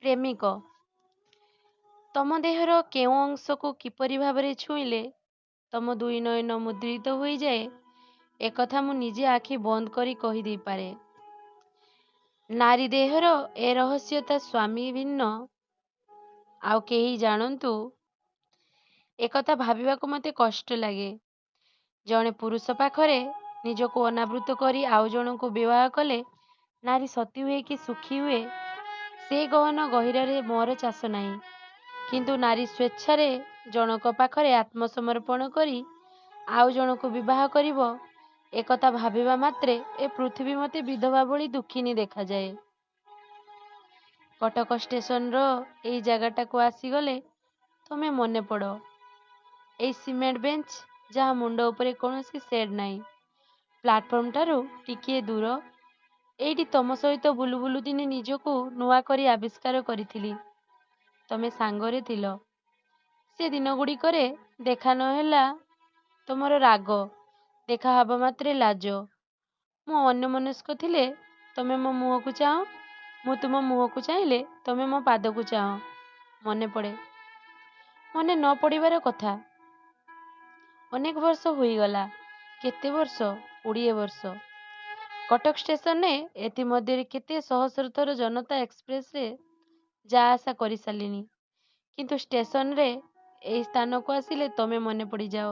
ପ୍ରେମିକ, ତମ ଦେହର କେଉଁ ଅଂଶକୁ କିପରି ଭାବରେ ଛୁଇଁଲେ ତମ ଦୁଇ ନୟନ ମୁଦ୍ରିତ ହୋଇଯାଏ, ଏକଥା ମୁଁ ନିଜେ ଆଖି ବନ୍ଦ କରି କହିଦେଇପାରେ। ନାରୀ ଦେହର ଏ ରହସ୍ୟ ତା ସ୍ୱାମୀ ଭିନ୍ନ ଆଉ କେହି ଜାଣନ୍ତୁ, ଏକଥା ଭାବିବାକୁ ମୋତେ କଷ୍ଟ ଲାଗେ। ଜଣେ ପୁରୁଷ ପାଖରେ ନିଜକୁ ଅନାବୃତ କରି ଆଉ ଜଣଙ୍କୁ ବିବାହ କଲେ ନାରୀ ସତୀ ହୁଏ କି ସୁଖୀ ହୁଏ, ସେ ଗହନ ଗହୀରରେ ମୋର ଚାଷ ନାହିଁ। କିନ୍ତୁ ନାରୀ ସ୍ୱେଚ୍ଛାରେ ଜଣକ ପାଖରେ ଆତ୍ମସମର୍ପଣ କରି ଆଉ ଜଣକୁ ବିବାହ କରିବ, ଏକଥା ଭାବିବା ମାତ୍ରେ ଏ ପୃଥିବୀ ମୋତେ ବିଧବା ଭଳି ଦୁଃଖିନୀ ଦେଖାଯାଏ। କଟକ ଷ୍ଟେସନର ଏଇ ଜାଗାଟାକୁ ଆସିଗଲେ ତମେ ମନେ ପଡ଼। ଏଇ ସିମେଣ୍ଟ ବେଞ୍ଚ, ଯାହା ମୁଣ୍ଡ ଉପରେ କୌଣସି ସେଡ୍ ନାହିଁ, ପ୍ଲାଟଫର୍ମଠାରୁ ଟିକିଏ ଦୂର, ଏଇଠି ତମ ସହିତ ବୁଲୁ ବୁଲୁ ଦିନେ ନିଜକୁ ନୂଆ କରି ଆବିଷ୍କାର କରିଥିଲି। ତମେ ସାଙ୍ଗରେ ଥିଲ। ସେ ଦିନଗୁଡ଼ିକରେ ଦେଖା ନ ହେଲା ତମର ରାଗ, ଦେଖା ହେବା ମାତ୍ରେ ଲାଜ। ମୁଁ ଅନ୍ୟମନସ୍କ ଥିଲେ ତମେ ମୋ ମୁହଁକୁ ଚାହଁ, ମୁଁ ତୁମ ମୁହଁକୁ ଚାହିଁଲେ ତମେ ମୋ ପାଦକୁ ଚାହଁ। ମନେ ପଡ଼େ? ମନେ ନ ପଡ଼ିବାର କଥା। ଅନେକ ବର୍ଷ ହୋଇଗଲା। କେତେ ବର୍ଷ? 20 ବର୍ଷ। କଟକ ଷ୍ଟେସନରେ ଏଥିମଧ୍ୟରେ କେତେ ସହସ୍ର ଥର ଜନତା ଏକ୍ସପ୍ରେସରେ ଯା ଆସା କରିସାରିଲିଣି। କିନ୍ତୁ ଷ୍ଟେସନରେ ଏଇ ସ୍ଥାନକୁ ଆସିଲେ ତମେ ମନେ ପଡ଼ିଯାଅ।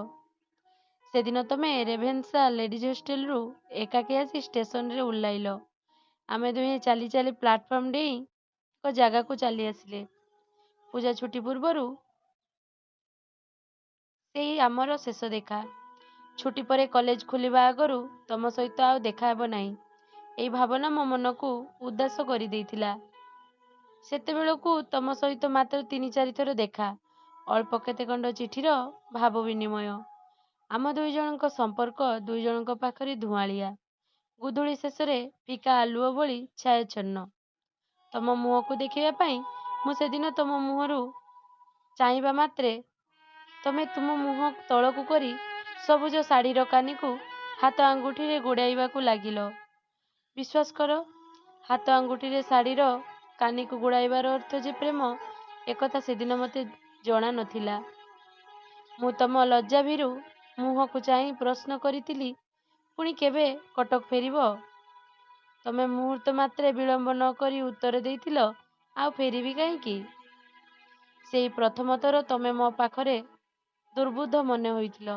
ସେଦିନ ତମେ ରେଭେନ୍ସା ଲେଡିଜ୍ ହଷ୍ଟେଲରୁ ଏକାକୀ ଆସି ଷ୍ଟେସନରେ ଓହ୍ଲାଇଲ। ଆମେ ଦୁହେଁ ଚାଲି ଚାଲି ପ୍ଲାଟଫର୍ମ ଡେଇଁ ଏକ ଜାଗାକୁ ଚାଲି ଆସିଲେ। ପୂଜା ଛୁଟି ପୂର୍ବରୁ ସେଇ ଆମର ଶେଷ ଦେଖା। ଛୁଟି ପରେ କଲେଜ ଖୋଲିବା ଆଗରୁ ତମ ସହିତ ଆଉ ଦେଖା ହେବ ନାହିଁ, ଏଇ ଭାବନା ମୋ ମନକୁ ଉଦାସ କରିଦେଇଥିଲା। ସେତେବେଳକୁ ତମ ସହିତ ମାତ୍ର 3-4 ଥର ଦେଖା, ଅଳ୍ପ କେତେ ଖଣ୍ଡ ଚିଠିର ଭାବ ବିନିମୟ। ଆମ ଦୁଇ ଜଣଙ୍କ ସମ୍ପର୍କ ଦୁଇ ଜଣଙ୍କ ପାଖରେ ଧୂଆଁଳିଆ, ଗୁଧୂଳି ଶେଷରେ ଫିକା ଆଲୁଅ ଭଳି ଛାୟାଚ୍ଛନ୍ନ। ତମ ମୁହଁକୁ ଦେଖିବା ପାଇଁ ମୁଁ ସେଦିନ ତମ ମୁହଁରୁ ଚାହିଁବା ମାତ୍ରେ ତମେ ତୁମ ମୁହଁ ତଳକୁ କରି ସବୁଜ ଶାଢ଼ୀର କାନିକୁ ହାତ ଆଙ୍ଗୁଠିରେ ଗୁଡ଼ାଇବାକୁ ଲାଗିଲ। ବିଶ୍ୱାସ କର, ହାତ ଆଙ୍ଗୁଠିରେ ଶାଢ଼ୀର କାନିକୁ ଗୁଡ଼ାଇବାର ଅର୍ଥ ଯେ ପ୍ରେମ, ଏକଥା ସେଦିନ ମୋତେ ଜଣା ନଥିଲା। ମୁଁ ତମ ଲଜ୍ଜାଭୀରୁ ମୁହଁକୁ ଚାହିଁ ପ୍ରଶ୍ନ କରିଥିଲି, ପୁଣି କେବେ କଟକ ଫେରିବ? ତମେ ମୁହୂର୍ତ୍ତ ମାତ୍ରେ ବିଳମ୍ବ ନ କରି ଉତ୍ତର ଦେଇଥିଲ, ଆଉ ଫେରିବି କାହିଁକି? ସେଇ ପ୍ରଥମ ଥର ତମେ ମୋ ପାଖରେ ଦୁର୍ବୋଧ୍ୟ ମନେ ହୋଇଥିଲ।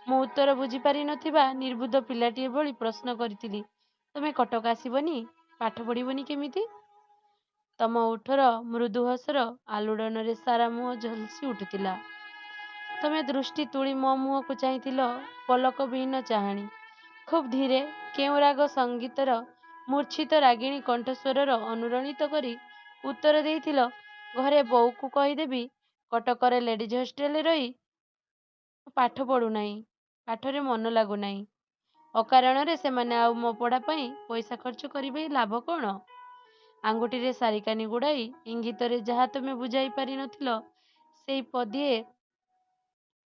ମୁଁ ଉତ୍ତର ବୁଝିପାରି ନଥିବା ନିର୍ବୁଦ୍ଧ ପିଲାଟିଏ ଭଳି ପ୍ରଶ୍ନ କରିଥିଲି, ତମେ କଟକ ଆସିବନି? ପାଠ ପଢ଼ିବନି କେମିତି? ତମ ଓଠର ମୃଦୁ ହସର ଆଲୋଡ଼ନରେ ସାରା ମୁହଁ ଝଲସି ଉଠୁଥିଲା। ତମେ ଦୃଷ୍ଟି ତୁଳି ମୋ ମୁହଁକୁ ଚାହିଁଥିଲ ପଲକବିହୀନ ଚାହାଣୀ। ଖୁବ୍ ଧୀରେ କେଉଁ ରାଗ ସଙ୍ଗୀତର ମୂର୍ଚ୍ଛିତ ରାଗିଣୀ କଣ୍ଠସ୍ୱରର ଅନୁରଣିତ କରି ଉତ୍ତର ଦେଇଥିଲ, ଘରେ ବୋଉକୁ କହିଦେବି କଟକର ଲେଡିଜ୍ ହଷ୍ଟେଲରେ ରହି ପାଠ ପଢ଼ୁନାହିଁ, ପାଠରେ ମନ ଲାଗୁନାହିଁ। ଅକାରଣରେ ସେମାନେ ଆଉ ମୋ ପଢ଼ା ପାଇଁ ପଇସା ଖର୍ଚ୍ଚ କରିବେ, ଲାଭ କ'ଣ? ଆଙ୍ଗୁଠିରେ ଶାଢ଼ୀକାନି ଗୁଡ଼ାଇ ଇଙ୍ଗିତରେ ଯାହା ତମେ ବୁଝାଇ ପାରି ନଥିଲ, ସେଇ ପଦିଏ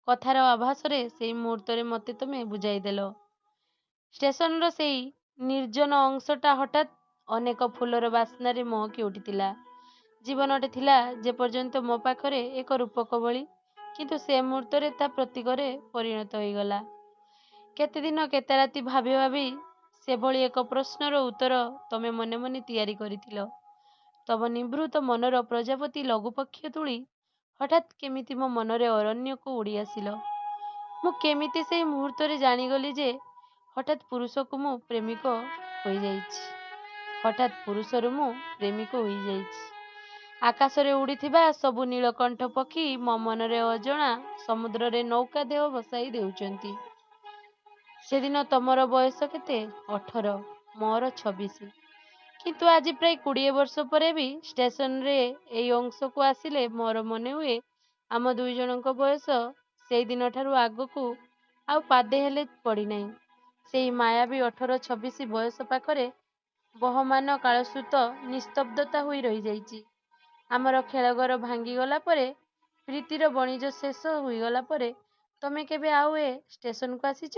କଥାର ଆଭାସରେ ସେଇ ମୁହୂର୍ତ୍ତରେ ମୋତେ ତମେ ବୁଝାଇଦେଲ। ଷ୍ଟେସନର ସେଇ ନିର୍ଜନ ଅଂଶଟା ହଠାତ୍ ଅନେକ ଫୁଲର ବାସ୍ନାରେ ମହକି ଉଠିଥିଲା। ଜୀବନଟେ ଥିଲା ଯେପର୍ଯ୍ୟନ୍ତ ମୋ ପାଖରେ ଏକ ରୂପକ ଭଳି, କିନ୍ତୁ ସେ ମୁହୂର୍ତ୍ତରେ ତା ପ୍ରତୀକରେ ପରିଣତ ହୋଇଗଲା। କେତେଦିନ କେତେ ରାତି ଭାବି ଭାବି ସେଭଳି ଏକ ପ୍ରଶ୍ନର ଉତ୍ତର ତମେ ମନେ ମନେ ତିଆରି କରିଥିଲ। ତମ ନିଭୃତ ମନର ପ୍ରଜାପତି ଲଘୁପକ୍ଷ ତୁଳି ହଠାତ୍ କେମିତି ମୋ ମନରେ ଅରଣ୍ୟକୁ ଉଡ଼ି ଆସିଲ। ମୁଁ କେମିତି ସେଇ ମୁହୂର୍ତ୍ତରେ ଜାଣିଗଲି ଯେ ହଠାତ୍ ପୁରୁଷକୁ ମୁଁ ପ୍ରେମିକ ହୋଇଯାଇଛି। ହଠାତ୍ ପୁରୁଷରୁ ମୁଁ ପ୍ରେମିକ ହୋଇଯାଇଛି। ଆକାଶରେ ଉଡ଼ିଥିବା ସବୁ ନୀଳକଣ୍ଠ ପକ୍ଷୀ ମୋ ମନରେ ଅଜଣା ସମୁଦ୍ରରେ ନୌକା ଦେହ ଭସାଇ ଦେଉଛନ୍ତି। ସେଦିନ ତମର ବୟସ କେତେ? 18, ମୋର 26। କିନ୍ତୁ ଆଜି ପ୍ରାୟ 20 ବର୍ଷ ପରେ ବି ଷ୍ଟେସନରେ ଏଇ ଅଂଶକୁ ଆସିଲେ ମୋର ମନେ ହୁଏ ଆମ ଦୁଇ ଜଣଙ୍କ ବୟସ ସେଇ ଦିନଠାରୁ ଆଗକୁ ଆଉ ପାଦେ ହେଲେ ପଡ଼ିନାହିଁ। ସେଇ ମାୟାବୀ 18-26 ବୟସ ପାଖରେ ବହମାନ କାଳସ୍ରୋତ ନିସ୍ତବ୍ଧତା ହୋଇ ରହିଯାଇଛି। ଆମର ଖେଳଘର ଭାଙ୍ଗିଗଲା ପରେ, ପ୍ରୀତିର ବଣିଜ ଶେଷ ହୋଇଗଲା ପରେ ତମେ କେବେ ଆଉ ଏ ଷ୍ଟେସନକୁ ଆସିଛ?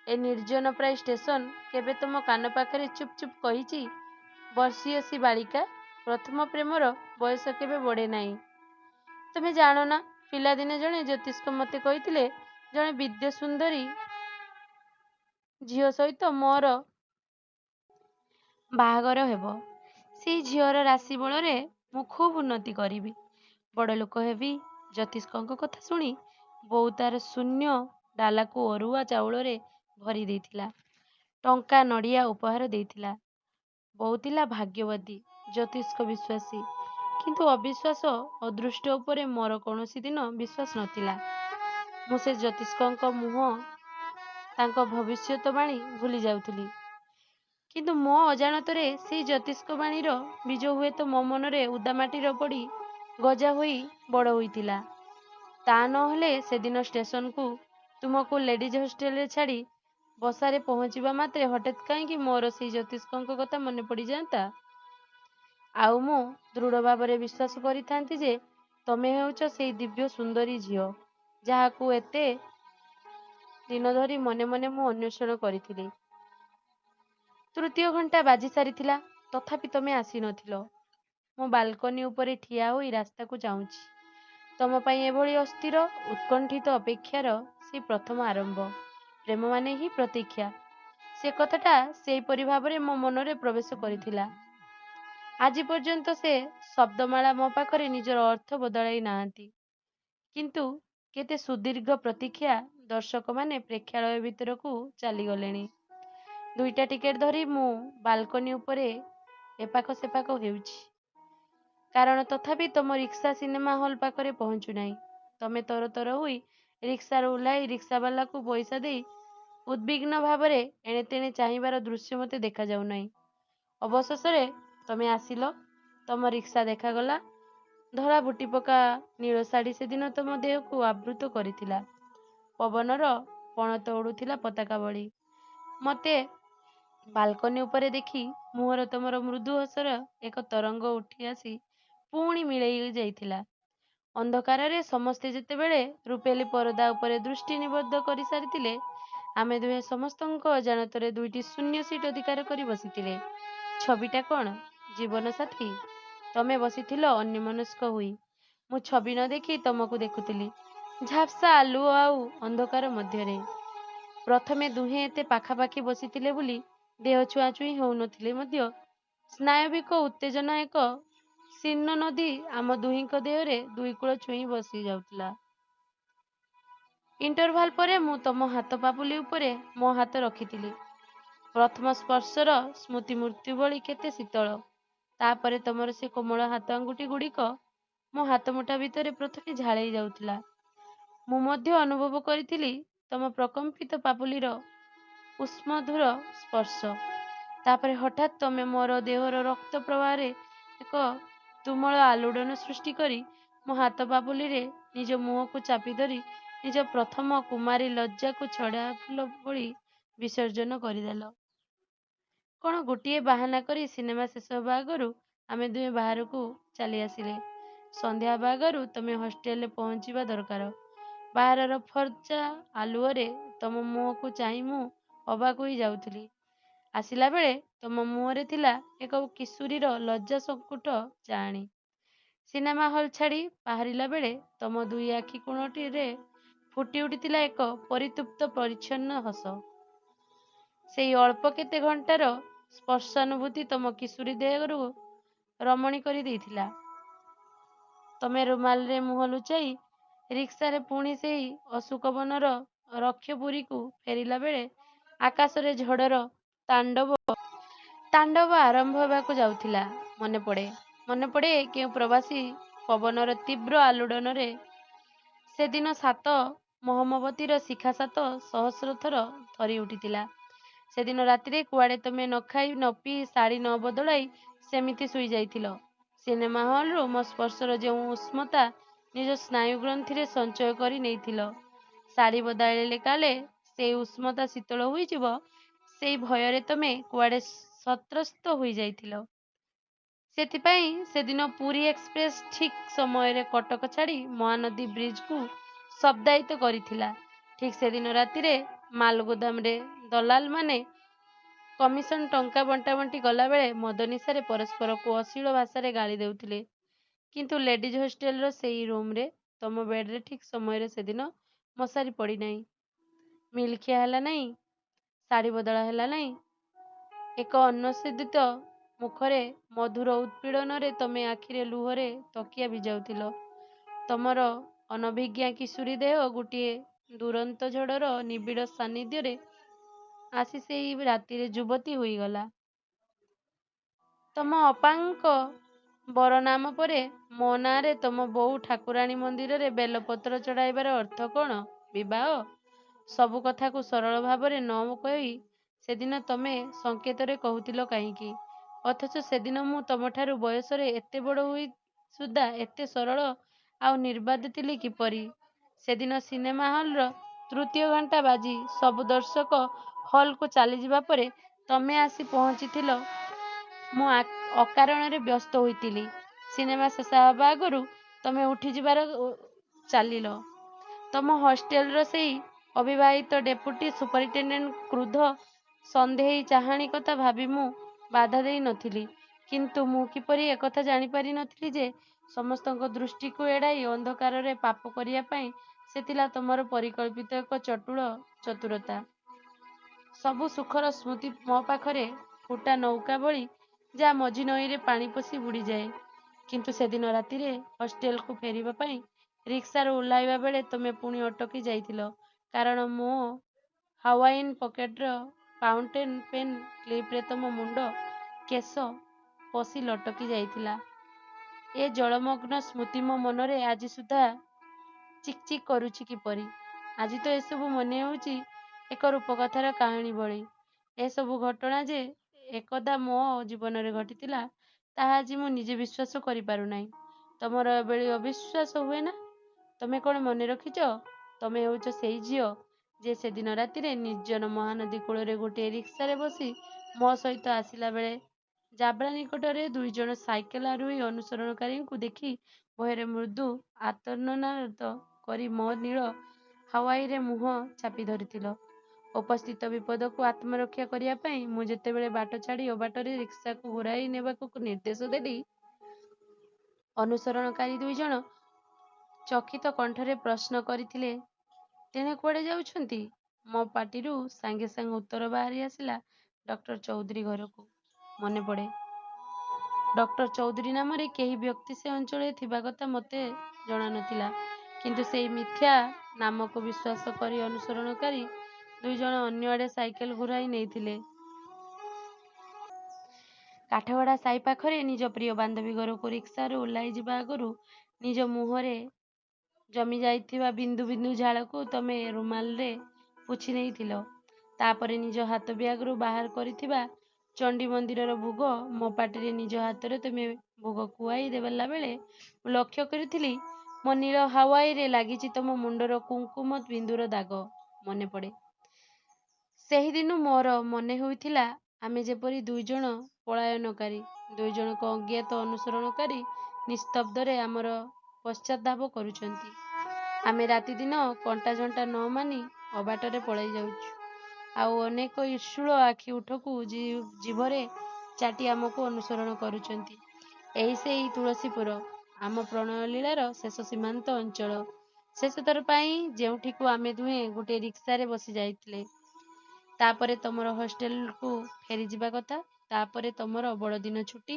ଏ ନିର୍ଜନ ପ୍ରାୟ ଷ୍ଟେସନ କେବେ ତମ କାନ ପାଖରେ ଚୁପ୍ ଚୁପ୍ କହିଛି, ବର୍ଷିୟସୀ ବାଳିକା, ପ୍ରଥମ ପ୍ରେମର ବୟସ କେବେ ବଢ଼େ ନାହିଁ। ତମେ ଜାଣ ନା, ପିଲାଦିନେ ଜଣେ ଜ୍ୟୋତିଷ ମୋତେ କହିଥିଲେ ଜଣେ ବିଦ୍ୟା ସୁନ୍ଦରୀ ଝିଅ ସହିତ ମୋର ବାହାଘର ହେବ। ସେଇ ଝିଅର ରାଶି ବଳରେ ମୁଁ ଖୁବ୍ ଉନ୍ନତି କରିବି, ବଡ଼ ଲୋକ ହେବି। ଜ୍ୟୋତିଷଙ୍କ କଥା ଶୁଣି ବୋଉ ତାର ଶୂନ୍ୟ ଡାଲାକୁ ଅରୁଆ ଚାଉଳରେ ଭରି ଦେଇଥିଲା। ଟଙ୍କା ନଡ଼ିଆ ଉପହାର ଦେଇଥିଲା। ବୋଉ ଥିଲା ଭାଗ୍ୟବତୀ, ଜ୍ୟୋତିଷ ବିଶ୍ୱାସୀ। କିନ୍ତୁ ଅବିଶ୍ୱାସ ଅଦୃଷ୍ଟ ଉପରେ ମୋର କୌଣସି ଦିନ ବିଶ୍ୱାସ ନଥିଲା। ମୁଁ ସେ ଜ୍ୟୋତିଷଙ୍କ ମୁହଁ, ତାଙ୍କ ଭବିଷ୍ୟତବାଣୀ ଭୁଲି ଯାଉଥିଲି। କିନ୍ତୁ ମୋ ଅଜାଣତରେ ସେଇ ଜ୍ୟୋତିଷ ବାଣୀର ବୀଜ ହୁଏତ ମୋ ମନରେ ଉଦା ମାଟିର ପଡ଼ି ଗଜା ହୋଇ ବଡ଼ ହୋଇଥିଲା। ତା ନହେଲେ ସେଦିନ ଷ୍ଟେସନକୁ ତୁମକୁ ଲେଡିଜ୍ ହଷ୍ଟେଲରେ ଛାଡ଼ି ବସାରେ ପହଞ୍ଚିବା ମାତ୍ରେ ହଠାତ୍ କାହିଁକି ମୋର ସେଇ ଜ୍ୟୋତିଷଙ୍କ କଥା ମନେ ପଡ଼ିଯାଆନ୍ତା। ଆଉ ମୁଁ ଦୃଢ଼ ଭାବରେ ବିଶ୍ୱାସ କରିଥାନ୍ତି ଯେ ତମେ ହେଉଛ ସେଇ ଦିବ୍ୟ ସୁନ୍ଦରୀ ଝିଅ, ଯାହାକୁ ଏତେ ଦିନ ଧରି ମନେ ମନେ ମୁଁ ଅନ୍ୱେଷଣ କରିଥିଲି। ତୃତୀୟ ଘଣ୍ଟା ବାଜି ସାରିଥିଲା, ତଥାପି ତମେ ଆସିନଥିଲ। ମୁଁ ବାଲକୋନି ଉପରେ ଠିଆ ହୋଇ ରାସ୍ତାକୁ ଚାହୁଁଛି। ତମ ପାଇଁ ଏଭଳି ଅସ୍ଥିର ଉତ୍କଣ୍ଠିତ ଅପେକ୍ଷାର ସେଇ ପ୍ରଥମ ଆରମ୍ଭ। ପ୍ରେମ ମାନେ ହିଁ ପ୍ରତୀକ୍ଷା, ସେ କଥାଟା ସେହିପରି ଭାବରେ ମୋ ମନରେ ପ୍ରବେଶ କରିଥିଲା। ଆଜି ପର୍ଯ୍ୟନ୍ତ ସେ ଶବ୍ଦମାଳା ମୋ ପାଖରେ ନିଜର ଅର୍ଥ ବଦଳାଇ ନାହାନ୍ତି। କିନ୍ତୁ କେତେ ସୁଦୀର୍ଘ ପ୍ରତୀକ୍ଷା। ଦର୍ଶକମାନେ ପ୍ରେକ୍ଷାଳୟ ଭିତରକୁ ଚାଲିଗଲେଣି। ଦୁଇଟା ଟିକେଟ ଧରି ମୁଁ ବାଲକୋନି ଉପରେ ଏପାଖ ସେପାଖ ହେଉଛି, କାରଣ ତଥାପି ତମ ରିକ୍ସା ସିନେମା ହଲ୍ ପାଖରେ ପହଞ୍ଚୁନାହିଁ। ତମେ ତରତର ହୋଇ ରିକ୍ସାରୁ ଓହ୍ଲାଇ ରିକ୍ସାବାଲାକୁ ପଇସା ଦେଇ ଉଦ୍ବିଗ୍ନ ଭାବରେ ଏଣେ ତେଣେ ଚାହିଁବାର ଦୃଶ୍ୟ ମୋତେ ଦେଖାଯାଉନାହିଁ। ଅବଶେଷରେ ତମେ ଆସିଲ। ତମ ରିକ୍ସା ଦେଖାଗଲା। ଧଳା ବୁଟିପକା ନୀଳ ଶାଢ଼ୀ ସେଦିନ ତମ ଦେହକୁ ଆବୃତ କରିଥିଲା। ପବନର ପଣତ ଉଡ଼ୁଥିଲା ପତାକା ଭଳି। ମୋତେ ବାଲକୋନି ଉପରେ ଦେଖି ମୁହଁରେ ତମର ମୃଦୁ ହସର ଏକ ତରଙ୍ଗ ଉଠି ଆସି ପୁଣି ମିଳେଇ ଯାଇଥିଲା। ଅନ୍ଧକାରରେ ସମସ୍ତେ ଯେତେବେଳେ ରୂପେଲି ପରଦା ଉପରେ ଦୃଷ୍ଟି ନିବଦ୍ଧ କରି ସାରିଥିଲେ, ଆମେ ଦୁହେଁ ସମସ୍ତଙ୍କ ଅଜାଣତରେ ଦୁଇଟି ଶୂନ୍ୟ ସିଟ୍ ଅଧିକାର କରି ବସିଥିଲେ। ଛବିଟା କ'ଣ ଜୀବନସାଥୀ? ତମେ ବସିଥିଲ ଅନ୍ୟମନସ୍କ ହୋଇ। ମୁଁ ଛବି ନ ଦେଖି ତମକୁ ଦେଖୁଥିଲି, ଝାପ୍ସା ଆଲୁଅ ଆଉ ଅନ୍ଧକାର ମଧ୍ୟରେ। ପ୍ରଥମେ ଦୁହେଁ ଏତେ ପାଖାପାଖି ବସିଥିଲେ ବୋଲି ଦେହ ଛୁଆଁଛୁଇଁ ହେଉନଥିଲେ ମଧ୍ୟ ସ୍ନାୟବିକ ଉତ୍ତେଜନା ଏକ ଶୀର୍ଣ୍ଣ ନଦୀ ଆମ ଦୁହିଁଙ୍କ ଦେହରେ ଦୁଇ କୂଳ ଛୁଇଁ ବସି ଯାଉଥିଲା। ଇଣ୍ଟରଭାଲ୍ ପରେ ମୁଁ ତମ ହାତ ପାପୁଲି ଉପରେ ମୋ ହାତ ରଖିଥିଲି। ପ୍ରଥମ ସ୍ପର୍ଶର ସ୍ମୃତି ମୃତ୍ୟୁ ଭଳି କେତେ ଶୀତଳ। ତାପରେ ତମର ସେ କୋମଳ ହାତ ଆଙ୍ଗୁଠି ଗୁଡ଼ିକ ମୋ ହାତ ମୁଠା ଭିତରେ ପ୍ରଥମେ ଝାଳେଇ ଯାଉଥିଲା। ମୁଁ ମଧ୍ୟ ଅନୁଭବ କରିଥିଲି ତମ ପ୍ରକମ୍ପିତ ପାପୁଲିର ଉଷ୍ମଧୁର ସ୍ପର୍ଶ। ତାପରେ ହଠାତ୍ ତମେ ମୋର ଦେହର ରକ୍ତ ପ୍ରବାହରେ ଏକ ତୁମୁଳ ଆଲୋଡ଼ନ ସୃଷ୍ଟି କରି ମୋ ହାତ ପାପୁଲିରେ ନିଜ ମୁହଁକୁ ଚାପି ଧରି ନିଜ ପ୍ରଥମ କୁମାରୀ ଲଜ୍ଜାକୁ ଛଡ଼ା ଫୁଲ ଭଳି ବିସର୍ଜନ କରିଦେଲ। କ'ଣ ଗୋଟିଏ ବାହାନା କରି ସିନେମା ଶେଷ ହେବା ଆଗରୁ ଆମେ ଦୁହେଁ ବାହାରକୁ ଚାଲି ଆସିଲେ। ସନ୍ଧ୍ୟା ହେବା ଆଗରୁ ତମେ ହଷ୍ଟେଲରେ ପହଞ୍ଚିବା ଦରକାର। ବାହାରର ଫର୍ଚ୍ଚା ଆଲୁଅରେ ତମ ମୁହଁକୁ ଚାହିଁ ମୁଁ ଅବାକ୍ ହୋଇ ଯାଉଥିଲି। ଆସିଲା ବେଳେ ତମ ମୁହଁରେ ଥିଲା ଏକ କିଶୋରୀର ଲଜ୍ଜା ସଙ୍କୁଟ ଚାହାଣି। ସିନେମା ହଲ୍ ଛାଡ଼ି ବାହାରିଲା ବେଳେ ତମ ଦୁଇ ଆଖି କୋଣରେ ଫୁଟି ଉଠିଥିଲା ଏକ ପରିତୃପ୍ତ ପରିଚ୍ଛନ୍ନ ହସ। ସେଇ ଅଳ୍ପ କେତେ ଘଣ୍ଟାର ସ୍ପର୍ଶାନୁଭୂତି ତମ କିଶୋରୀ ଦେହରୁ ରମଣୀ କରି ଦେଇଥିଲା। ତମେ ରୁମାଲରେ ମୁହଁ ଲୁଚାଇ ରିକ୍ସାରେ ପୁଣି ସେହି ଅଶୋକବନର ରକ୍ଷପୁରୀକୁ ଫେରିଲା ବେଳେ ଆକାଶରେ ଝଡ଼ର ତାଣ୍ଡବ ଆରମ୍ଭ ହେବାକୁ ଯାଉଥିଲା। ମନେ ପଡ଼େ କେଉଁ ପ୍ରବାସୀ ପବନର ତୀବ୍ର ଆଲୋଡ଼ନରେ ସେଦିନ ସାତ ମହମବତୀର ଶିଖା ସାତ ସହସ୍ର ଥର ଥରି ଉଠିଥିଲା। ସେଦିନ ରାତିରେ କୁଆଡ଼େ ତମେ ନ ଖାଇ ନ ପିଇ ଶାଢ଼ୀ ନ ବଦଳାଇ ସେମିତି ଶୋଇ ଯାଇଥିଲ। ସିନେମା ହଲ୍ରୁ ମୋ ସ୍ପର୍ଶର ଯେଉଁ ଉଷ୍ମତା ନିଜ ସ୍ନାୟୁଗ୍ରନ୍ଥିରେ ସଞ୍ଚୟ କରି ନେଇଥିଲ, ଶାଢ଼ୀ ବଦଳାଇଲେ କାଳେ ସେଇ ଉଷ୍ମତା ଶୀତଳ ହୋଇଯିବ, ସେଇ ଭୟରେ ତମେ କୁଆଡ଼େ ସତ୍ରସ୍ତ ହୋଇ ଯାଇଥିଲ। ସେଥିପାଇଁ ସେଦିନ ପୁରୀ ଏକ୍ସପ୍ରେସ୍ ଠିକ୍ ସମୟରେ କଟକ ଛାଡ଼ି ମହାନଦୀ ବ୍ରିଜ୍କୁ ଶବ୍ଦାୟିତ କରିଥିଲା। ଠିକ୍ ସେଦିନ ରାତିରେ ମାଲଗୋଦାମରେ ଦଲାଲମାନେ କମିଶନ ଟଙ୍କା ବଣ୍ଟାବଣ୍ଟି ଗଲାବେଳେ ମଦ ନିଶାରେ ପରସ୍ପରକୁ ଅଶ୍ଳୀଳ ଭାଷାରେ ଗାଳି ଦେଉଥିଲେ। କିନ୍ତୁ ଲେଡିଜ୍ ହଷ୍ଟେଲର ସେଇ ରୁମ୍ରେ ତମ ବେଡ୍ରେ ଠିକ୍ ସମୟରେ ସେଦିନ ମଶାରୀ ପଡ଼ିନାହିଁ, ମିଲ୍ ଖିଆ ହେଲା ନାହିଁ, ଶାଢ଼ୀ ବଦଳା ହେଲା ନାହିଁ। ଏକ ଅନ୍ୱେଷିତ ମୁଖରେ ମଧୁର ଉତ୍ପୀଡ଼ନରେ ତମେ ଆଖିରେ ଲୁହରେ ତକିଆ ଭିଜାଉଥିଲ। ତମର ଅନଭିଜ୍ଞା କିଶୋରୀ ଦେହ ଗୋଟିଏ ଦୁରନ୍ତ ଝଡ଼ର ନିବିଡ଼ ସାନ୍ନିଧ୍ୟରେ ଆସି ସେଇ ରାତିରେ ଯୁବତୀ ହୋଇଗଲା। ତମ ଅପାଙ୍କ ବରନାମ ପରେ ମୋ ନାଁରେ ତମ ବୋଉ ଠାକୁରାଣୀ ମନ୍ଦିରରେ ବେଲପତ୍ର ଚଢ଼ାଇବାର ଅର୍ଥ କ'ଣ? ବିବାହ? ସବୁ କଥାକୁ ସରଳ ଭାବରେ ନ କହି ସେଦିନ ତମେ ସଂକେତରେ କହୁଥିଲ କାହିଁକି? ଅଥଚ ସେଦିନ ମୁଁ ତମଠାରୁ ବୟସରେ ଏତେ ବଡ଼ ହୋଇ ସୁଦ୍ଧା ଏତେ ସରଳ ଆଉ ନିର୍ବାଦ ଥିଲି କିପରି? ସେଦିନ ସିନେମା ହଲ୍ର ତୃତୀୟ ଘଣ୍ଟା ବାଜି ସବୁ ଦର୍ଶକ ହଲ୍କୁ ଚାଲିଯିବା ପରେ ତମେ ଆସି ପହଞ୍ଚିଥିଲ। ମୁଁ ଅକାରଣରେ ବ୍ୟସ୍ତ ହୋଇଥିଲି। ସିନେମା ଶେଷ ହେବା ଆଗରୁ ତମେ ଉଠିଯିବାର ଚାଲିଲ। ତମ ହଷ୍ଟେଲର ସେଇ ଅବିବାହିତ ଡେପୁଟି ସୁପରିଟେଣ୍ଡେଣ୍ଟ କ୍ରୁଦ୍ଧ ସନ୍ଦେହୀ ଚାହାଣୀ କଥା ଭାବି ମୁଁ ବାଧା ଦେଇ ନ ଥିଲି। କିନ୍ତୁ ମୁଁ କିପରି ଏକଥା ଜାଣିପାରି ନ ଥିଲି ଯେ ସମସ୍ତଙ୍କ ଦୃଷ୍ଟିକୁ ଏଡ଼ାଇ ଅନ୍ଧକାରରେ ପାପ କରିବା ପାଇଁ ସେ ଥିଲା ତମର ପରିକଳ୍ପିତ ଏକ ଚଟୁଳ ଚତୁରତା। ସବୁ ସୁଖର ସ୍ମୃତି ମୋ ପାଖରେ ଫୁଟା ନୌକା ଭଳି ଯା ମଝି ନଈରେ ପାଣି ପଶି ବୁଡ଼ିଯାଏ। କିନ୍ତୁ ସେଦିନ ରାତିରେ ହଷ୍ଟେଲକୁ ଫେରିବା ପାଇଁ ରିକ୍ସାରୁ ଓହ୍ଲାଇବା ବେଳେ ତମେ ପୁଣି ଅଟକି ଯାଇଥିଲ, କାରଣ ମୋ ହାୱାଇନ୍ ପକେଟର ଫାଉଣ୍ଟେନ୍ ପେନ୍ କ୍ଲିପ୍ରେ ତମ ମୁଣ୍ଡ କେଶ ପଶି ଲଟକି ଯାଇଥିଲା। ଏ ଜଳମଗ୍ନ ସ୍ମୃତି ମୋ ମନରେ ଆଜି ସୁଦ୍ଧା ଚିକ୍ ଚିକ୍ କରୁଛି କିପରି? ଆଜି ତ ଏସବୁ ମନେ ହେଉଛି ଏକ ରୂପକଥାର କାହାଣୀ ଭଳି। ଏସବୁ ଘଟଣା ଯେ ଏକଦା ମୋ ଜୀବନରେ ଘଟିଥିଲା, ତାହା ଆଜି ମୁଁ ନିଜେ ବିଶ୍ୱାସ କରିପାରୁନାହିଁ। ତମର ଏଭଳି ଅବିଶ୍ୱାସ ହୁଏ ନା? ତମେ କ'ଣ ମନେ ରଖିଛ? ତମେ ହେଉଛ ସେଇ ଝିଅ ଯେ ସେଦିନ ରାତିରେ ନିର୍ଜନ ମହାନଦୀ କୂଳରେ ଗୋଟିଏ ରିକ୍ସାରେ ବସି ମୋ ସହିତ ଆସିଲା ବେଳେ ଜାବ୍ରା ନିକଟରେ ଦୁଇଜଣ ସାଇକେଲ ଆରୋହୀ ଅନୁସରଣକାରୀଙ୍କୁ ଦେଖି ଭୟରେ ମୃଦୁ ଆର୍ତ୍ତନାଦ କରି ମୋ ନୀଳ ହାୱାଇରେ ମୁହଁ ଚାପି ଧରିଥିଲ। ଉପସ୍ଥିତ ବିପଦକୁ ଆତ୍ମରକ୍ଷା କରିବା ପାଇଁ ମୁଁ ଯେତେବେଳେ ବାଟ ଛାଡ଼ି ଅବାଟରେ ରିକ୍ସାକୁ ଘୂରାଇ ନେବାକୁ ନିର୍ଦ୍ଦେଶ ଦେଲି, ଅନୁସରଣକାରୀ ଦୁଇଜଣ ଚକିତ କଣ୍ଠରେ ପ୍ରଶ୍ନ କରିଥିଲେ, ତେଣେ କୁଆଡ଼େ ଯାଉଛନ୍ତି? ମୋ ପାଟିରୁ ସାଙ୍ଗେ ସାଙ୍ଗେ ଉତ୍ତର ବାହାରି ଆସିଲା, ଡକ୍ଟର ଚୌଧୁରୀ ଘରକୁ। ମନେ ପଡ଼େ, ଡକ୍ଟର ଚୌଧୁରୀ ନାମରେ କେହି ବ୍ୟକ୍ତି ସେ ଅଞ୍ଚଳରେ ଥିବା କଥା ମୋତେ ଜଣା ନ ଥିଲା। କିନ୍ତୁ ସେଇ ମିଥ୍ୟା ନାମକୁ ବିଶ୍ୱାସ କରି ଅନୁସରଣକାରୀ ଦୁଇଜଣ ଅନ୍ୟଆଡ଼େ ସାଇକେଲ ଘୂରାଇ ନେଇଥିଲେ। କାଠଗଡ଼ା ସାହି ପାଖରେ ନିଜ ପ୍ରିୟ ବାନ୍ଧବୀ ଘରକୁ ରିକ୍ସାରୁ ଓହ୍ଲାଇ ଯିବା ଆଗରୁ ନିଜ ମୁହଁରେ ଜମି ଯାଇଥିବା ବିନ୍ଦୁ ବିନ୍ଦୁ ଝାଳକୁ ତମେ ରୁମାଲରେ ପୋଛି ନେଇଥିଲ। ତାପରେ ନିଜ ହାତ ବ୍ୟାଗରୁ ବାହାର କରିଥିବା ଚଣ୍ଡୀ ମନ୍ଦିରର ଭୋଗ ମୋ ପାଟିରେ ନିଜ ହାତରେ ତମେ ଭୋଗ ଖୁଆଇ ଦେଲାବେଳେ ମୁଁ ଲକ୍ଷ୍ୟ କରିଥିଲି ମୋ ନୀଳ ହାୱାଇରେ ଲାଗିଛି ତମ ମୁଣ୍ଡର କୁଙ୍କୁମ ବିନ୍ଦୁର ଦାଗ। ମନେ ପଡ଼େ, ସେହିଦିନୁ ମୋର ମନେ ହୋଇଥିଲା ଆମେ ଯେପରି ଦୁଇଜଣ ପଳାୟନକାରୀ, ଦୁଇଜଣକ ଅଜ୍ଞାତ ଅନୁସରଣକାରୀ ନିସ୍ତବ୍ଧରେ ଆମର ପଶ୍ଚାତ୍ଧାବ କରୁଛନ୍ତି। ଆମେ ରାତିଦିନ କଣ୍ଟା ଝଣ୍ଟା ନ ମାନି ଅବାଟରେ ପଳାଇ ଯାଉଛୁ, ଆଉ ଅନେକ ଈର୍ଷୁଳ ଆଖି ଓଠକୁ ଜିଭରେ ଚାଟି ଆମକୁ ଅନୁସରଣ କରୁଛନ୍ତି। ଏଇ ସେଇ ତୁଳସୀପୁର, ଆମ ପ୍ରଣୟ ଲୀଳାର ଶେଷ ସୀମାନ୍ତ ଅଞ୍ଚଳ। ଶେଷଥର ପାଇଁ ଯେଉଁଠିକୁ ଆମେ ଦୁହେଁ ଗୋଟିଏ ରିକ୍ସାରେ ବସି ଯାଇଥିଲେ। ତାପରେ ତମର ହଷ୍ଟେଲକୁ ଫେରିଯିବା କଥା। ତାପରେ ତମର ବଡ଼ଦିନ ଛୁଟି,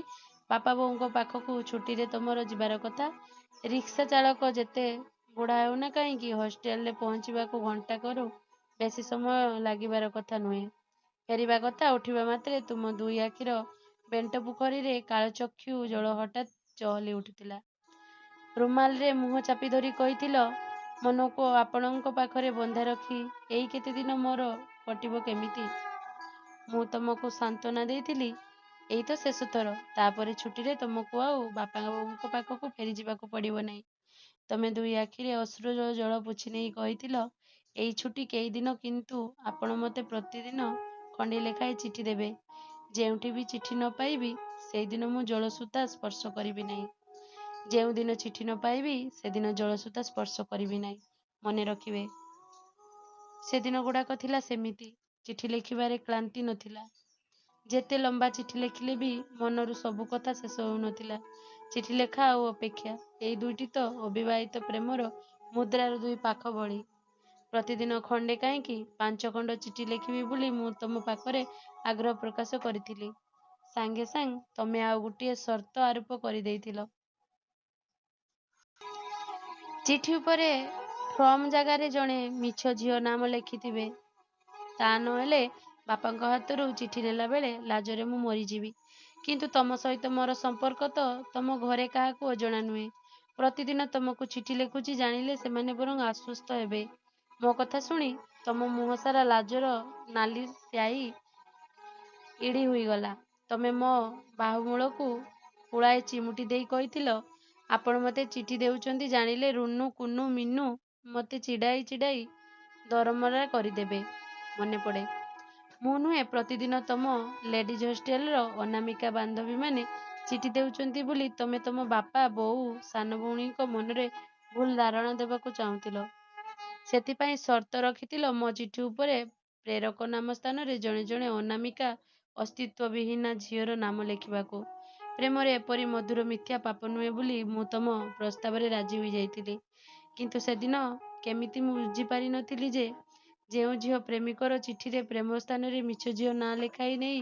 ବାପା ବୋଉଙ୍କ ପାଖକୁ ଛୁଟିରେ ତମର ଯିବାର କଥା। ରିକ୍ସା ଚାଳକ ଯେତେ ବୁଢ଼ା ହେଉନା କାହିଁକି, ହଷ୍ଟେଲରେ ପହଞ୍ଚିବାକୁ ଘଣ୍ଟାକରୁ ବେଶୀ ସମୟ ଲାଗିବାର କଥା ନୁହେଁ। ଫେରିବା କଥା। ଉଠିବା ମାତ୍ରେ ତୁମ ଦୁଇ ଆଖିର ବେଣ୍ଟ ପୋଖରୀରେ କାଳଚକ୍ଷୁ ଜଳ ହଠାତ୍ ଚହଲି ଉଠୁଥିଲା। ରୁମାଲରେ ମୁହଁ ଚାପି ଧରି କହିଥିଲ, ମନକୁ ଆପଣଙ୍କ ପାଖରେ ବନ୍ଧା ରଖି ଏଇ କେତେଦିନ ମୋର କଟିବ କେମିତି? ମୁଁ ତମକୁ ସାନ୍ତ୍ୱନା ଦେଇଥିଲି, ଏଇ ତ ଶେଷ ଥର। ତାପରେ ଛୁଟିରେ ତମକୁ ଆଉ ବାପା ବୋଉଙ୍କ ପାଖକୁ ଫେରିଯିବାକୁ ପଡ଼ିବ ନାହିଁ। ତମେ ଦୁଇ ଆଖିରେ ଅଶ୍ରୁର ଜଳ ପୋଛି ନେଇ କହିଥିଲ, ଏଇ ଛୁଟି କେଇଦିନ, କିନ୍ତୁ ଆପଣ ମୋତେ ପ୍ରତିଦିନ ଖଣ୍ଡିଏ ଲେଖାଏଁ ଚିଠି ଦେବେ। ଯେଉଁଠି ବି ଚିଠି ନ ପାଇବି ସେଇଦିନ ମୁଁ ଜଳସୂତା ସ୍ପର୍ଶ କରିବି ନାହିଁ। ଯେଉଁଦିନ ଚିଠି ନ ପାଇବି ସେଦିନ ଜଳସୂତା ସ୍ପର୍ଶ କରିବି ନାହିଁ। ମନେ ରଖିବେ, ସେଦିନ ଗୁଡ଼ାକ ଥିଲା ସେମିତି। ଚିଠି ଲେଖିବାରେ କ୍ଳାନ୍ତି ନଥିଲା। ଯେତେ ଲମ୍ବା ଚିଠି ଲେଖିଲେ ବି ମନରୁ ସବୁ କଥା ଶେଷ ହେଉନଥିଲା। ଚିଠି ଲେଖା ଆଉ ଅପେକ୍ଷା, ଏଇ ଦୁଇଟି ତ ଅବିବାହିତ ପ୍ରେମର ମୁଦ୍ରାର ଦୁଇ ପାଖ ଭଳି। ପ୍ରତିଦିନ ଖଣ୍ଡେ କାହିଁକି 5 ଖଣ୍ଡ ଚିଠି ଲେଖିବି ବୋଲି ମୁଁ ତମ ପାଖରେ ଆଗ୍ରହ ପ୍ରକାଶ କରିଥିଲି। ସାଙ୍ଗେ ସାଙ୍ଗେ ତମେ ଆଉ ଗୋଟିଏ ସର୍ତ୍ତ ଆରୋପ କରିଦେଇଥିଲ। ଚିଠି ଉପରେ ଫର୍ମ ଜାଗାରେ ଜଣେ ମିଛ ଝିଅ ନାମ ଲେଖିଥିବେ। ତା ନହେଲେ ବାପାଙ୍କ ହାତରୁ ଚିଠି ନେଲା ବେଳେ ଲାଜରେ ମୁଁ ମରିଯିବି। କିନ୍ତୁ ତମ ସହିତ ମୋର ସମ୍ପର୍କ ତ ତମ ଘରେ କାହାକୁ ଅଜଣା ନୁହେଁ। ପ୍ରତିଦିନ ତମକୁ ଚିଠି ଲେଖୁଛି ଜାଣିଲେ ସେମାନେ ବରଂ ଆଶ୍ୱସ୍ତ ହେବେ। ମୋ କଥା ଶୁଣି ତମ ମୁହଁ ସାରା ଲାଜର ନାଲି ସ୍ୟାହି ଇଡ଼ି ହୋଇଗଲା। ତମେ ମୋ ବାହୁମୂଳକୁ ପୁଳାଏ ଚିମୁଟି ଦେଇ କହିଥିଲ, ଆପଣ ମୋତେ ଚିଠି ଦେଉଛନ୍ତି ଜାଣିଲେ ରୁନୁ, କୁନୁ, ମିନୁ ମୋତେ ଚିଡ଼ାଇ ଚିଡ଼ାଇ ଦରମରା କରିଦେବେ। ମନେ ପଡ଼େ? ମୁଁ ନୁହେଁ, ପ୍ରତିଦିନ ତମ ଲେଡିଜ୍ ହଷ୍ଟେଲର ଅନାମିକା ବାନ୍ଧବୀମାନେ ଚିଠି ଦେଉଛନ୍ତି ବୋଲି ତମେ ତମ ବାପା, ବୋଉ, ସାନ ଭଉଣୀଙ୍କ ମନରେ ଭୁଲ ଧାରଣା ଦେବାକୁ ଚାହୁଁଥିଲ। ସେଥିପାଇଁ ସର୍ତ୍ତ ରଖିଥିଲ ମୋ ଚିଠି ଉପରେ ପ୍ରେରକ ନାମ ସ୍ଥାନରେ ଜଣେ ଜଣେ ଅନାମିକା ଅସ୍ତିତ୍ୱବିହୀନା ଝିଅର ନାମ ଲେଖିବାକୁ। ପ୍ରେମରେ ଏପରି ମଧୁର ମିଥ୍ୟା ପାପ ନୁହେଁ ବୋଲି ମୁଁ ତମ ପ୍ରସ୍ତାବରେ ରାଜି ହୋଇଯାଇଥିଲି। କିନ୍ତୁ ସେଦିନ କେମିତି ମୁଁ ବୁଝିପାରିନଥିଲି ଯେ ଯେଉଁ ଝିଅ ପ୍ରେମିକର ଚିଠିରେ ପ୍ରେମ ସ୍ଥାନରେ ମିଛ ଝିଅ ନାଁ ଲେଖାଇ ନେଇ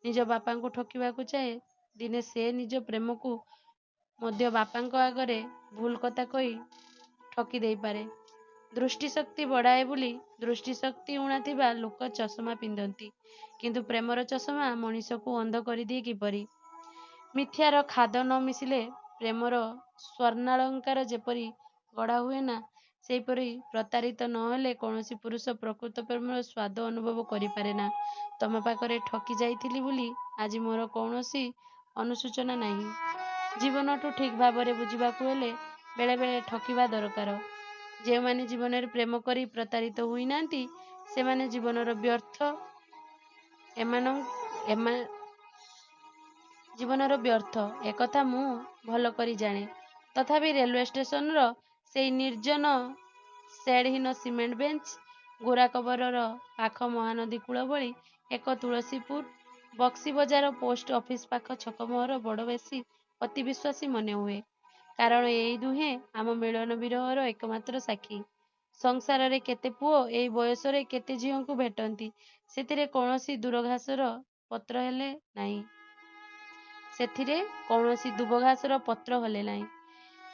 ନିଜ ବାପାଙ୍କୁ ଠକିବାକୁ ଚାହେଁ, ଦିନେ ସେ ନିଜ ପ୍ରେମକୁ ମଧ୍ୟ ବାପାଙ୍କ ଆଗରେ ଭୁଲ କଥା କହି ଠକି ଦେଇପାରେ। ଦୃଷ୍ଟିଶକ୍ତି ବଢ଼ାଏ ବୋଲି ଦୃଷ୍ଟିଶକ୍ତି ଊଣା ଥିବା ଲୋକ ଚଷମା ପିନ୍ଧନ୍ତି, କିନ୍ତୁ ପ୍ରେମର ଚଷମା ମଣିଷକୁ ଅନ୍ଧ କରିଦିଏ କିପରି? ମିଥ୍ୟାର ଖାଦ ନ ମିଶିଲେ ପ୍ରେମର ସ୍ୱର୍ଣ୍ଣାଳଙ୍କାର ଯେପରି ଗଢ଼ା ହୁଏ ନା, ସେହିପରି ପ୍ରତାରିତ ନ ହେଲେ କୌଣସି ପୁରୁଷ ପ୍ରକୃତ ପ୍ରେମର ସ୍ୱାଦ ଅନୁଭବ କରିପାରେ ନା। ତମ ପାଖରେ ଠକି ଯାଇଥିଲି ବୋଲି ଆଜି ମୋର କୌଣସି ଅନୁଶୋଚନା ନାହିଁ। ଜୀବନକୁ ଠିକ୍ ଭାବରେ ବୁଝିବାକୁ ହେଲେ ବେଳେବେଳେ ଠକିବା ଦରକାର। ଯେଉଁମାନେ ଜୀବନରେ ପ୍ରେମ କରି ପ୍ରତାରିତ ହୋଇନାହାନ୍ତି, ସେମାନେ ଜୀବନର ବ୍ୟର୍ଥ ଏକଥା ମୁଁ ଭଲ କରି ଜାଣେ। ତଥାପି ରେଲୱେ ଷ୍ଟେସନର ସେଇ ନିର୍ଜନ ସେଡ଼୍‌ହୀନ ସିମେଣ୍ଟ ବେଞ୍ଚ, ଗୋରା କବରର ପାଖ ମହାନଦୀ କୂଳ ଭଳି ଏକ ତୁଳସୀପୁର, ବକ୍ସି ବଜାର ପୋଷ୍ଟ ଅଫିସ ପାଖ ଛକମୋହର ବଡ଼ ବେଶୀ ଅତି ବିଶ୍ୱାସୀ ମନେହୁଏ। କାରଣ ଏଇ ଦୁହେଁ ଆମ ମିଳନ ବିରହର ଏକମାତ୍ର ସାକ୍ଷୀ। ସଂସାରରେ କେତେ ପୁଅ ଏଇ ବୟସରେ କେତେ ଝିଅଙ୍କୁ ଭେଟନ୍ତି, ସେଥିରେ କୌଣସି ଦୂବଘାସର ପତ୍ର ହଲେ ନାହିଁ।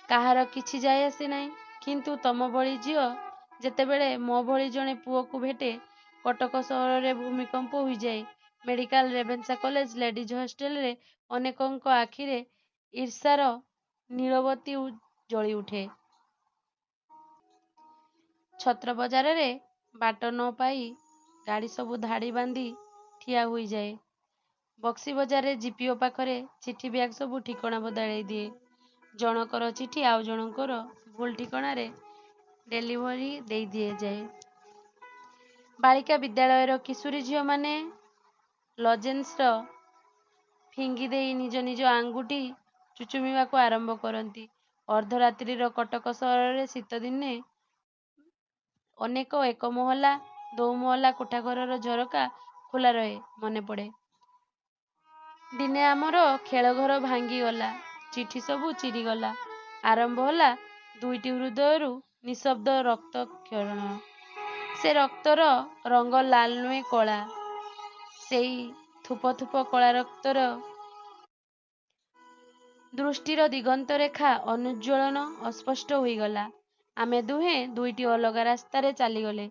କାହାର କିଛି ଯାଏ ଆସେ ନାହିଁ। କିନ୍ତୁ ତମ ଭଳି ଝିଅ ଯେତେବେଳେ ମୋ ଭଳି ଜଣେ ପୁଅକୁ ଭେଟେ, କଟକ ସହରରେ ଭୂମିକମ୍ପ ହୋଇଯାଏ। ମେଡିକାଲ, ରେଭେନ୍ସା କଲେଜ, ଲେଡିଜ୍ ହଷ୍ଟେଲରେ ଅନେକଙ୍କ ଆଖିରେ ଈର୍ଷାର ନୀଳବତୀ ଜଳିଉଠେ। ଛତ୍ର ବଜାରରେ ବାଟ ନ ପାଇ ଗାଡ଼ି ସବୁ ଧାଡ଼ି ବାନ୍ଧି ଠିଆ ହୋଇଯାଏ। ବକ୍ସି ବଜାରରେ ଜିପିଓ ପାଖରେ ଚିଠି ବ୍ୟାଗ ସବୁ ଠିକଣା ବଦଳାଇ ଦିଏ। ଜଣକର ଚିଠି ଆଉ ଜଣଙ୍କର ଭୁଲ ଠିକଣାରେ ଡେଲିଭରି ଦେଇ ଦିଆଯାଏ। ବାଳିକା ବିଦ୍ୟାଳୟର କିଶୋରୀ ଝିଅମାନେ ଲଜେନ୍ସର ଫିଙ୍ଗି ଦେଇ ନିଜ ନିଜ ଆଙ୍ଗୁଠି ଚୁଚୁମିବାକୁ ଆରମ୍ଭ କରନ୍ତି। ଅର୍ଦ୍ଧରାତ୍ରିର କଟକ ସହରରେ ଶୀତଦିନେ ଅନେକ ଏକମହଲା, ଦୋମହଲା କୋଠାଘରର ଝରକା ଖୋଲା ରହେ। ମନେ ପଡ଼େ, ଦିନେ ଆମର ଖେଳଘର ଭାଙ୍ଗିଗଲା, ଚିଠି ସବୁ ଚିରିଗଲା। ଆରମ୍ଭ ହେଲା ଦୁଇଟି ହୃଦୟରୁ ନିଃଶବ୍ଦ ରକ୍ତକ୍ଷରଣ। ସେ ରକ୍ତର ରଙ୍ଗ ଲାଲ ନୁହେଁ, କଳା। ସେଇ ଥୁପ ଥୁପ କଳା ରକ୍ତରେ ଦୃଷ୍ଟିର ଦିଗନ୍ତରେଖା ଅନୁଜ୍ଜ୍ୱଳନ ଅସ୍ପଷ୍ଟ ହୋଇଗଲା। ଆମେ ଦୁହେଁ ଦୁଇଟି ଅଲଗା ରାସ୍ତାରେ ଚାଲିଗଲେ।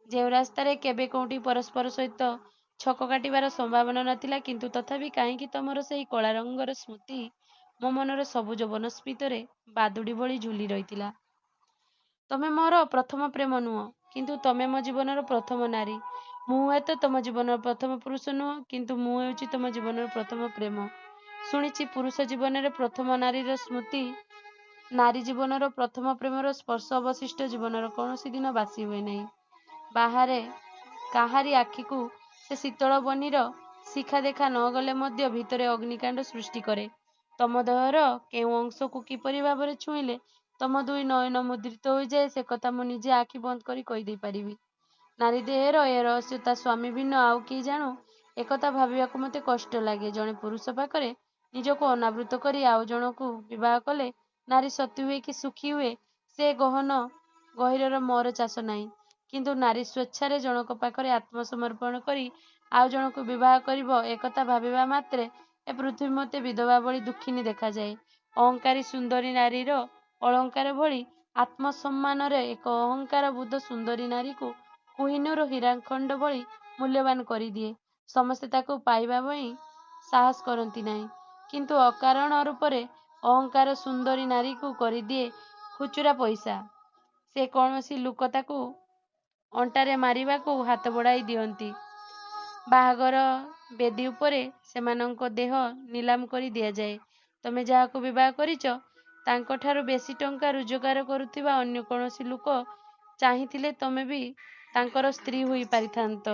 ଯେଉଁ ରାସ୍ତାରେ କେବେ କେଉଁଠି ପରସ୍ପର ସହିତ ଛକ କାଟିବାର ସମ୍ଭାବନା ନଥିଲା, କିନ୍ତୁ ତଥାପି କାହିଁକି ତମର ସେହି କଳା ରଙ୍ଗର ସ୍ମୃତି ମୋ ମନର ସବୁଜ ବନସ୍ଫୀତରେ ବାଦୁଡ଼ି ଭଳି ଝୁଲି ରହିଥିଲା। ତମେ ମୋର ପ୍ରଥମ ପ୍ରେମ ନୁହଁ, କିନ୍ତୁ ତମେ ମୋ ଜୀବନର ପ୍ରଥମ ନାରୀ। ମୁଁ ହୁଏତ ତମ ଜୀବନର ପ୍ରଥମ ପୁରୁଷ ନୁହଁ, କିନ୍ତୁ ମୁଁ ହେଉଛି ତମ ଜୀବନର ପ୍ରଥମ ପ୍ରେମ। ଶୁଣିଛି, ପୁରୁଷ ଜୀବନରେ ପ୍ରଥମ ନାରୀର ସ୍ମୃତି, ନାରୀ ଜୀବନର ପ୍ରଥମ ପ୍ରେମର ସ୍ପର୍ଶ ଅବଶିଷ୍ଟ ଜୀବନର କୌଣସି ଦିନ ବାସି ହୁଏ ନାହିଁ। ବାହାରେ କାହାରି ଆଖିକୁ ସେ ଶୀତଳ ବହ୍ନିର ଶିଖା ଦେଖା ନ ଗଲେ ମଧ୍ୟ ଭିତରେ ଅଗ୍ନିକାଣ୍ଡ ସୃଷ୍ଟି କରେ। ତମ ଦେହର କେଉଁ ଅଂଶକୁ କିପରି ଭାବରେ ଛୁଇଁଲେ ତମ ଦୁଇ ନୟନ ମୁଦ୍ରିତ ହୋଇଯାଏ, ସେକଥା ମୁଁ ନିଜେ ଆଖି ବନ୍ଦ କରି କହିଦେଇ ପାରିବି। ନାରୀ ଦେହର ଏ ରହସ୍ୟ ତା ସ୍ୱାମୀ ଭିନ୍ନ ଆଉ କେହି ଜାଣୁ, एकथा भाविबाकू मते कष्ट लागे। जणे पुरुष पाखरे निजको अनावृत करी आउ जणकू विवाह कले नारी सती हुए कि सुखी हुए से गहिरर मोर चाष नाही। किंतु नारी स्वेच्छारे जणक पाखरे आत्मसमर्पण करी आउ जणकू विवाह करिब एकथा भाविबा मात्रे ए पृथ्वी मते विधवा भଳି दुखिनी देखाଯାଏ। अहंकारी सुंदरी नारीर अलंकार भଳି आत्मसम्मानरे एक अहंकार बुद्ध सुंदरी नारीକୁ कोहिनूर ହୀରାଖଣ୍ଡ ଭଳି ମୂଲ୍ୟବାନ କରିଦିଏ। ସମସ୍ତେ ତାକୁ ପାଇବା ପାଇଁ ସାହସ କରନ୍ତି ନାହିଁ। କିନ୍ତୁ ଅକାରଣ ରୂପରେ ଅହଙ୍କାର ସୁନ୍ଦରୀ ନାରୀକୁ କରିଦିଏ ଖୁଚୁରା ପଇସା। ସେ କୌଣସି ଲୋକ ତାକୁ ଅଣ୍ଟାରେ ମାରିବାକୁ ହାତ ବଢ଼ାଇ ଦିଅନ୍ତି। ବାହାଘର ବେଦୀ ଉପରେ ସେମାନଙ୍କ ଦେହ ନିଲାମ କରି ଦିଆଯାଏ। ତମେ ଯାହାକୁ ବିବାହ କରିଛ ତାଙ୍କଠାରୁ ବେଶୀ ଟଙ୍କା ରୋଜଗାର କରୁଥିବା ଅନ୍ୟ କୌଣସି ଲୋକ ଚାହିଁଥିଲେ ତମେ ବି ତାଙ୍କର ସ୍ତ୍ରୀ ହୋଇ ପାରିଥାନ୍ତ।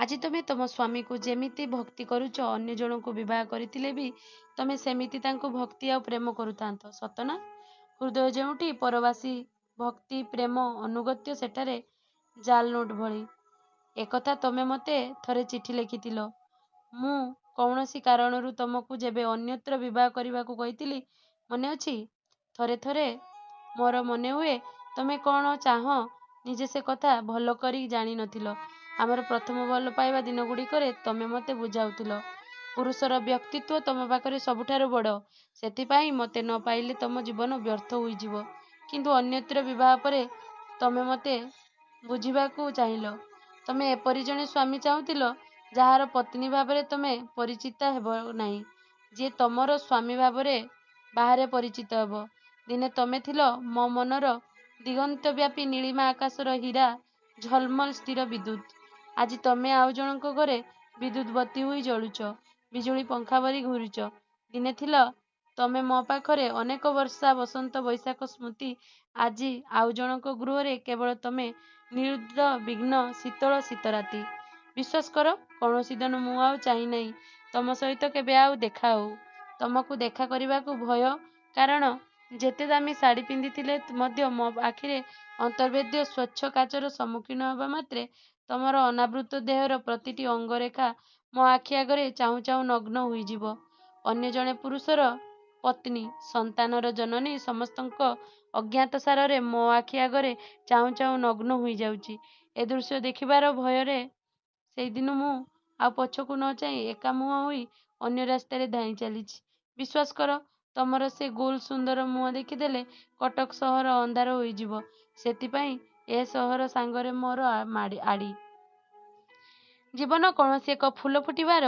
ଆଜି ତମେ ତମ ସ୍ୱାମୀକୁ ଯେମିତି ଭକ୍ତି କରୁଛ ଅନ୍ୟ ଜଣଙ୍କୁ ବିବାହ କରିଥିଲେ ବି ତମେ ସେମିତି ତାଙ୍କୁ ଭକ୍ତି ଆଉ ପ୍ରେମ କରୁଥାନ୍ତ। ସତ ନା? ହୃଦୟ ଯେଉଁଠି ପରବାସୀ ଭକ୍ତି ପ୍ରେମ ଅନୁଗତ୍ୟ ସେଠାରେ ଜାଲନୋଟ ଭଳି। ଏକଥା ତମେ ମତେ ଥରେ ଚିଠି ଲେଖିଥିଲ। ମୁଁ କୌଣସି କାରଣରୁ ତମକୁ ଯେବେ ଅନ୍ୟତ୍ର ବିବାହ କରିବାକୁ କହିଥିଲି ମନେ ଅଛି? ଥରେ ଥରେ ମୋର ମନେ ହୁଏ ତମେ କ'ଣ ଚାହଁ ନିଜେ ସେ କଥା ଭଲ କରି ଜାଣିନଥିଲ। ଆମର ପ୍ରଥମ ଭଲ ପାଇବା ଦିନଗୁଡ଼ିକରେ ତମେ ମତେ ବୁଝାଉଥିଲ ପୁରୁଷର ବ୍ୟକ୍ତିତ୍ୱ ତମ ପାଖରେ ସବୁଠାରୁ ବଡ଼। ସେଥିପାଇଁ ମତେ ନ ପାଇଲେ ତମ ଜୀବନ ବ୍ୟର୍ଥ ହୋଇଯିବ। କିନ୍ତୁ ଅନ୍ୟତ୍ର ବିବାହ ପରେ ତମେ ମତେ ବୁଝିବାକୁ ଚାହିଁଲ। ତମେ ଏପରି ଜଣେ ସ୍ୱାମୀ ଚାହୁଁଥିଲ ଯାହାର ପତ୍ନୀ ଭାବରେ ତମେ ପରିଚିତ ହେବ ନାହିଁ, ଯିଏ ତମର ସ୍ୱାମୀ ଭାବରେ ବାହାରେ ପରିଚିତ ହେବ। ଦିନେ ତମେ ଥିଲ ମୋ ମନର ଦିଗନ୍ତବ୍ୟାପୀ ନୀଳିମା ଆକାଶର ହୀରା ଝଲମଲ ସ୍ଥିର ବିଦ୍ୟୁତ୍। ଆଜି ତମେ ଆଉ ଜଣଙ୍କ ଘରେ ବିଦ୍ୟୁତ୍ ବତୀ ହୋଇ ଜଳୁଛ, ବିଜୁଳି ପଙ୍ଖା ପରି ଘୂରୁଛ। ଦିନେ ଥିଲ ତମେ ମୋ ପାଖରେ ଅନେକ ବର୍ଷା ବସନ୍ତ ବୈଶାଖ ସ୍ମୃତି। ଆଜି ଆଉ ଜଣଙ୍କ ଗୃହରେ କେବଳ ତମେ ନିର୍ବିଘ୍ନ ଶୀତଳ ଶୀତରାତି। ବିଶ୍ୱାସ କର କୌଣସି ଦିନ ମୁଁ ଆଉ ଚାହିଁନାହିଁ ତମ ସହିତ କେବେ ଆଉ ଦେଖା ହଉ। ତମକୁ ଦେଖା କରିବାକୁ ଭୟ। କାରଣ ଯେତେ ଦାମୀ ଶାଢ଼ୀ ପିନ୍ଧିଥିଲେ ମଧ୍ୟ ମୋ ଆଖିରେ ଅନ୍ତର୍ଭେଦ୍ୟ ସ୍ୱଚ୍ଛ କାଚର ସମ୍ମୁଖୀନ ହେବା ମାତ୍ରେ ତମର ଅନାବୃତ ଦେହର ପ୍ରତିଟି ଅଙ୍ଗରେଖା ମୋ ଆଖି ଆଗରେ ଚାହୁଁ ଚାହୁଁ ନଗ୍ନ ହୋଇଯିବ। ଅନ୍ୟ ଜଣେ ପୁରୁଷର ପତ୍ନୀ, ସନ୍ତାନର ଜନନୀ ସମସ୍ତଙ୍କ ଅଜ୍ଞାତସାରରେ ମୋ ଆଖି ଆଗରେ ଚାହୁଁ ଚାହୁଁ ନଗ୍ନ ହୋଇଯାଉଛି। ଏ ଦୃଶ୍ୟ ଦେଖିବାର ଭୟରେ ସେଇଦିନୁ ମୁଁ ଆଉ ପଛକୁ ନ ଚାହିଁ ଏକମୁହାଁ ହୋଇ ଅନ୍ୟ ରାସ୍ତାରେ ଧାଇଁ ଚାଲିଛି। ବିଶ୍ୱାସ କର ତମର ସେ ଗୋଲ ସୁନ୍ଦର ମୁହଁ ଦେଖିଦେଲେ କଟକ ସହର ଅନ୍ଧାର ହୋଇଯିବ। ସେଥିପାଇଁ ଏ ସହର ସାଙ୍ଗରେ ମୋର ଆଡ଼ି। ଜୀବନ କୌଣସି ଏକ ଫୁଲ ଫୁଟିବାର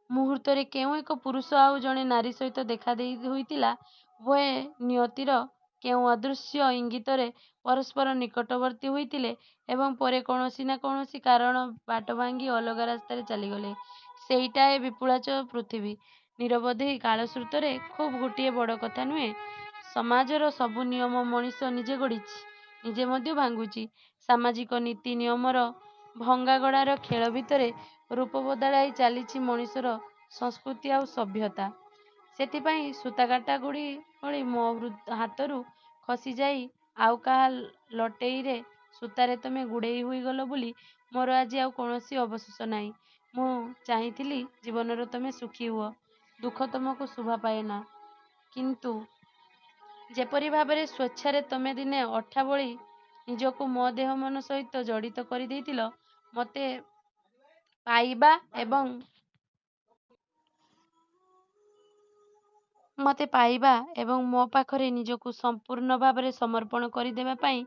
ମୁହୂର୍ତ୍ତରେ କେଉଁ ଏକ ପୁରୁଷ ଆଉ ଜଣେ ନାରୀ ସହିତ ଦେଖା ଦେଇ ହୋଇଥିଲା। ଉଭୟେ ନିୟତିର କେଉଁ ଅଦୃଶ୍ୟ ଇଙ୍ଗିତରେ ପରସ୍ପର ନିକଟବର୍ତ୍ତୀ ହୋଇଥିଲେ ଏବଂ ପରେ କୌଣସି ନା କୌଣସି କାରଣ ବାଟ ଭାଙ୍ଗି ଅଲଗା ରାସ୍ତାରେ ଚାଲିଗଲେ। ସେଇଟା ଏ ବିପୁଳାଚଳ ପୃଥିବୀ। ନିରବଧି କାଳସ୍ରୋତରେ ଖୁବ୍ ଗୋଟିଏ ବଡ଼ କଥା ନୁହେଁ? ସମାଜର ସବୁ ନିୟମ ମଣିଷ ନିଜେ ଗଢ଼ିଛି, ନିଜେ ମଧ୍ୟ ଭାଙ୍ଗୁଛି। ସାମାଜିକ ନୀତି ନିୟମର ଭଙ୍ଗାଗଢ଼ାର ଖେଳ ଭିତରେ ରୂପ ବଦଳାଇ ଚାଲିଛି ମଣିଷର ସଂସ୍କୃତି ଆଉ ସଭ୍ୟତା। ସେଥିପାଇଁ ସୂତାକାଟା ଗୁଡ଼ି ଭଳି ମୋ ହାତରୁ ଖସିଯାଇ ଆଉ କାହା ଲଟେଇରେ ସୂତାରେ ତମେ ଗୁଡ଼େଇ ହୋଇଗଲ ବୋଲି ମୋର ଆଜି ଆଉ କୌଣସି ଅବଶୋଷ ନାହିଁ। ମୁଁ ଚାହିଁଥିଲି ଜୀବନରେ ତମେ ସୁଖୀ ହୁଅ। ଦୁଃଖ ତମକୁ ଶୋଭା ପାଏନା। କିନ୍ତୁ ଯେପରି ଭାବରେ ସ୍ୱେଚ୍ଛାରେ ତମେ ଦିନେ ଅଠା ଭଳି ନିଜକୁ ମୋ ଦେହ ମନ ସହିତ ଜଡ଼ିତ କରିଦେଇଥିଲ, ମତେ ପାଇବା ଏବଂ ମୋ ପାଖରେ ନିଜକୁ ସମ୍ପୂର୍ଣ୍ଣ ଭାବରେ ସମର୍ପଣ କରିଦେବା ପାଇଁ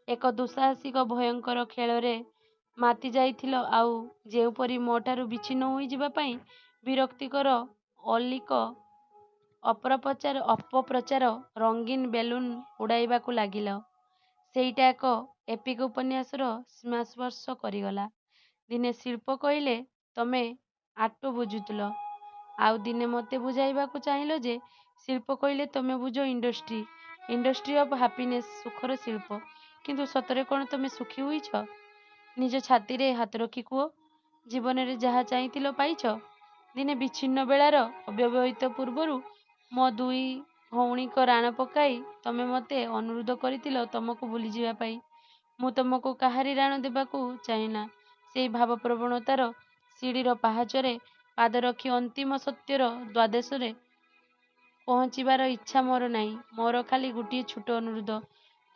ଏକ ଦୁଃସାହସିକ ଭୟଙ୍କର ଖେଳରେ ମାତି ଯାଇଥିଲ ଆଉ ଯେଉଁପରି ମୋଠାରୁ ବିଚ୍ଛିନ୍ନ ହୋଇଯିବା ପାଇଁ ବିରକ୍ତିକର ଅଲିକ ଅପପ୍ରଚାର ରଙ୍ଗୀନ ବେଲୁନ୍ ଉଡ଼ାଇବାକୁ ଲାଗିଲ। ସେଇଟା ଏକ ଏପିକ୍ ଉପନ୍ୟାସର ସୀମାସ୍ପର୍ଶ କରିଗଲା। ଦିନେ ଶିଳ୍ପ କହିଲେ ତମେ ଆଟୁ ବୁଝୁଥିଲ, ଆଉ ଦିନେ ମତେ ବୁଝାଇବାକୁ ଚାହିଁଲ ଯେ ଶିଳ୍ପ କହିଲେ ତମେ ବୁଝ ଇଣ୍ଡଷ୍ଟ୍ରି ଅଫ୍ ହାପିନେସ୍, ସୁଖର ଶିଳ୍ପ। କିନ୍ତୁ ସତରେ କ'ଣ ତମେ ସୁଖୀ ହୋଇଛ? ନିଜ ଛାତିରେ ହାତ ରଖି କୁହ, ଜୀବନରେ ଯାହା ଚାହିଁଥିଲ ପାଇଛ? ଦିନେ ବିଚ୍ଛିନ୍ନ ବେଳାର ଅବ୍ୟବହିତ ପୂର୍ବରୁ ମୋ ଦୁଇ ଭଉଣୀଙ୍କ ରାଣ ପକାଇ ତମେ ମତେ ଅନୁରୋଧ କରିଥିଲ ତମକୁ ଭୁଲିଯିବା ପାଇଁ। ମୁଁ ତମକୁ କାହାରି ରାଣ ଦେବାକୁ ଚାହେଁନା। ସେଇ ଭାବପ୍ରବଣତାର ସିଡ଼ିର ପାହାଚରେ ପାଦ ରଖି ଅନ୍ତିମ ସତ୍ୟର ଦ୍ୱାଦେଶରେ ପହଞ୍ଚିବାର ଇଚ୍ଛା ମୋର ନାହିଁ। ମୋର ଖାଲି ଗୋଟିଏ ଛୋଟ ଅନୁରୋଧ,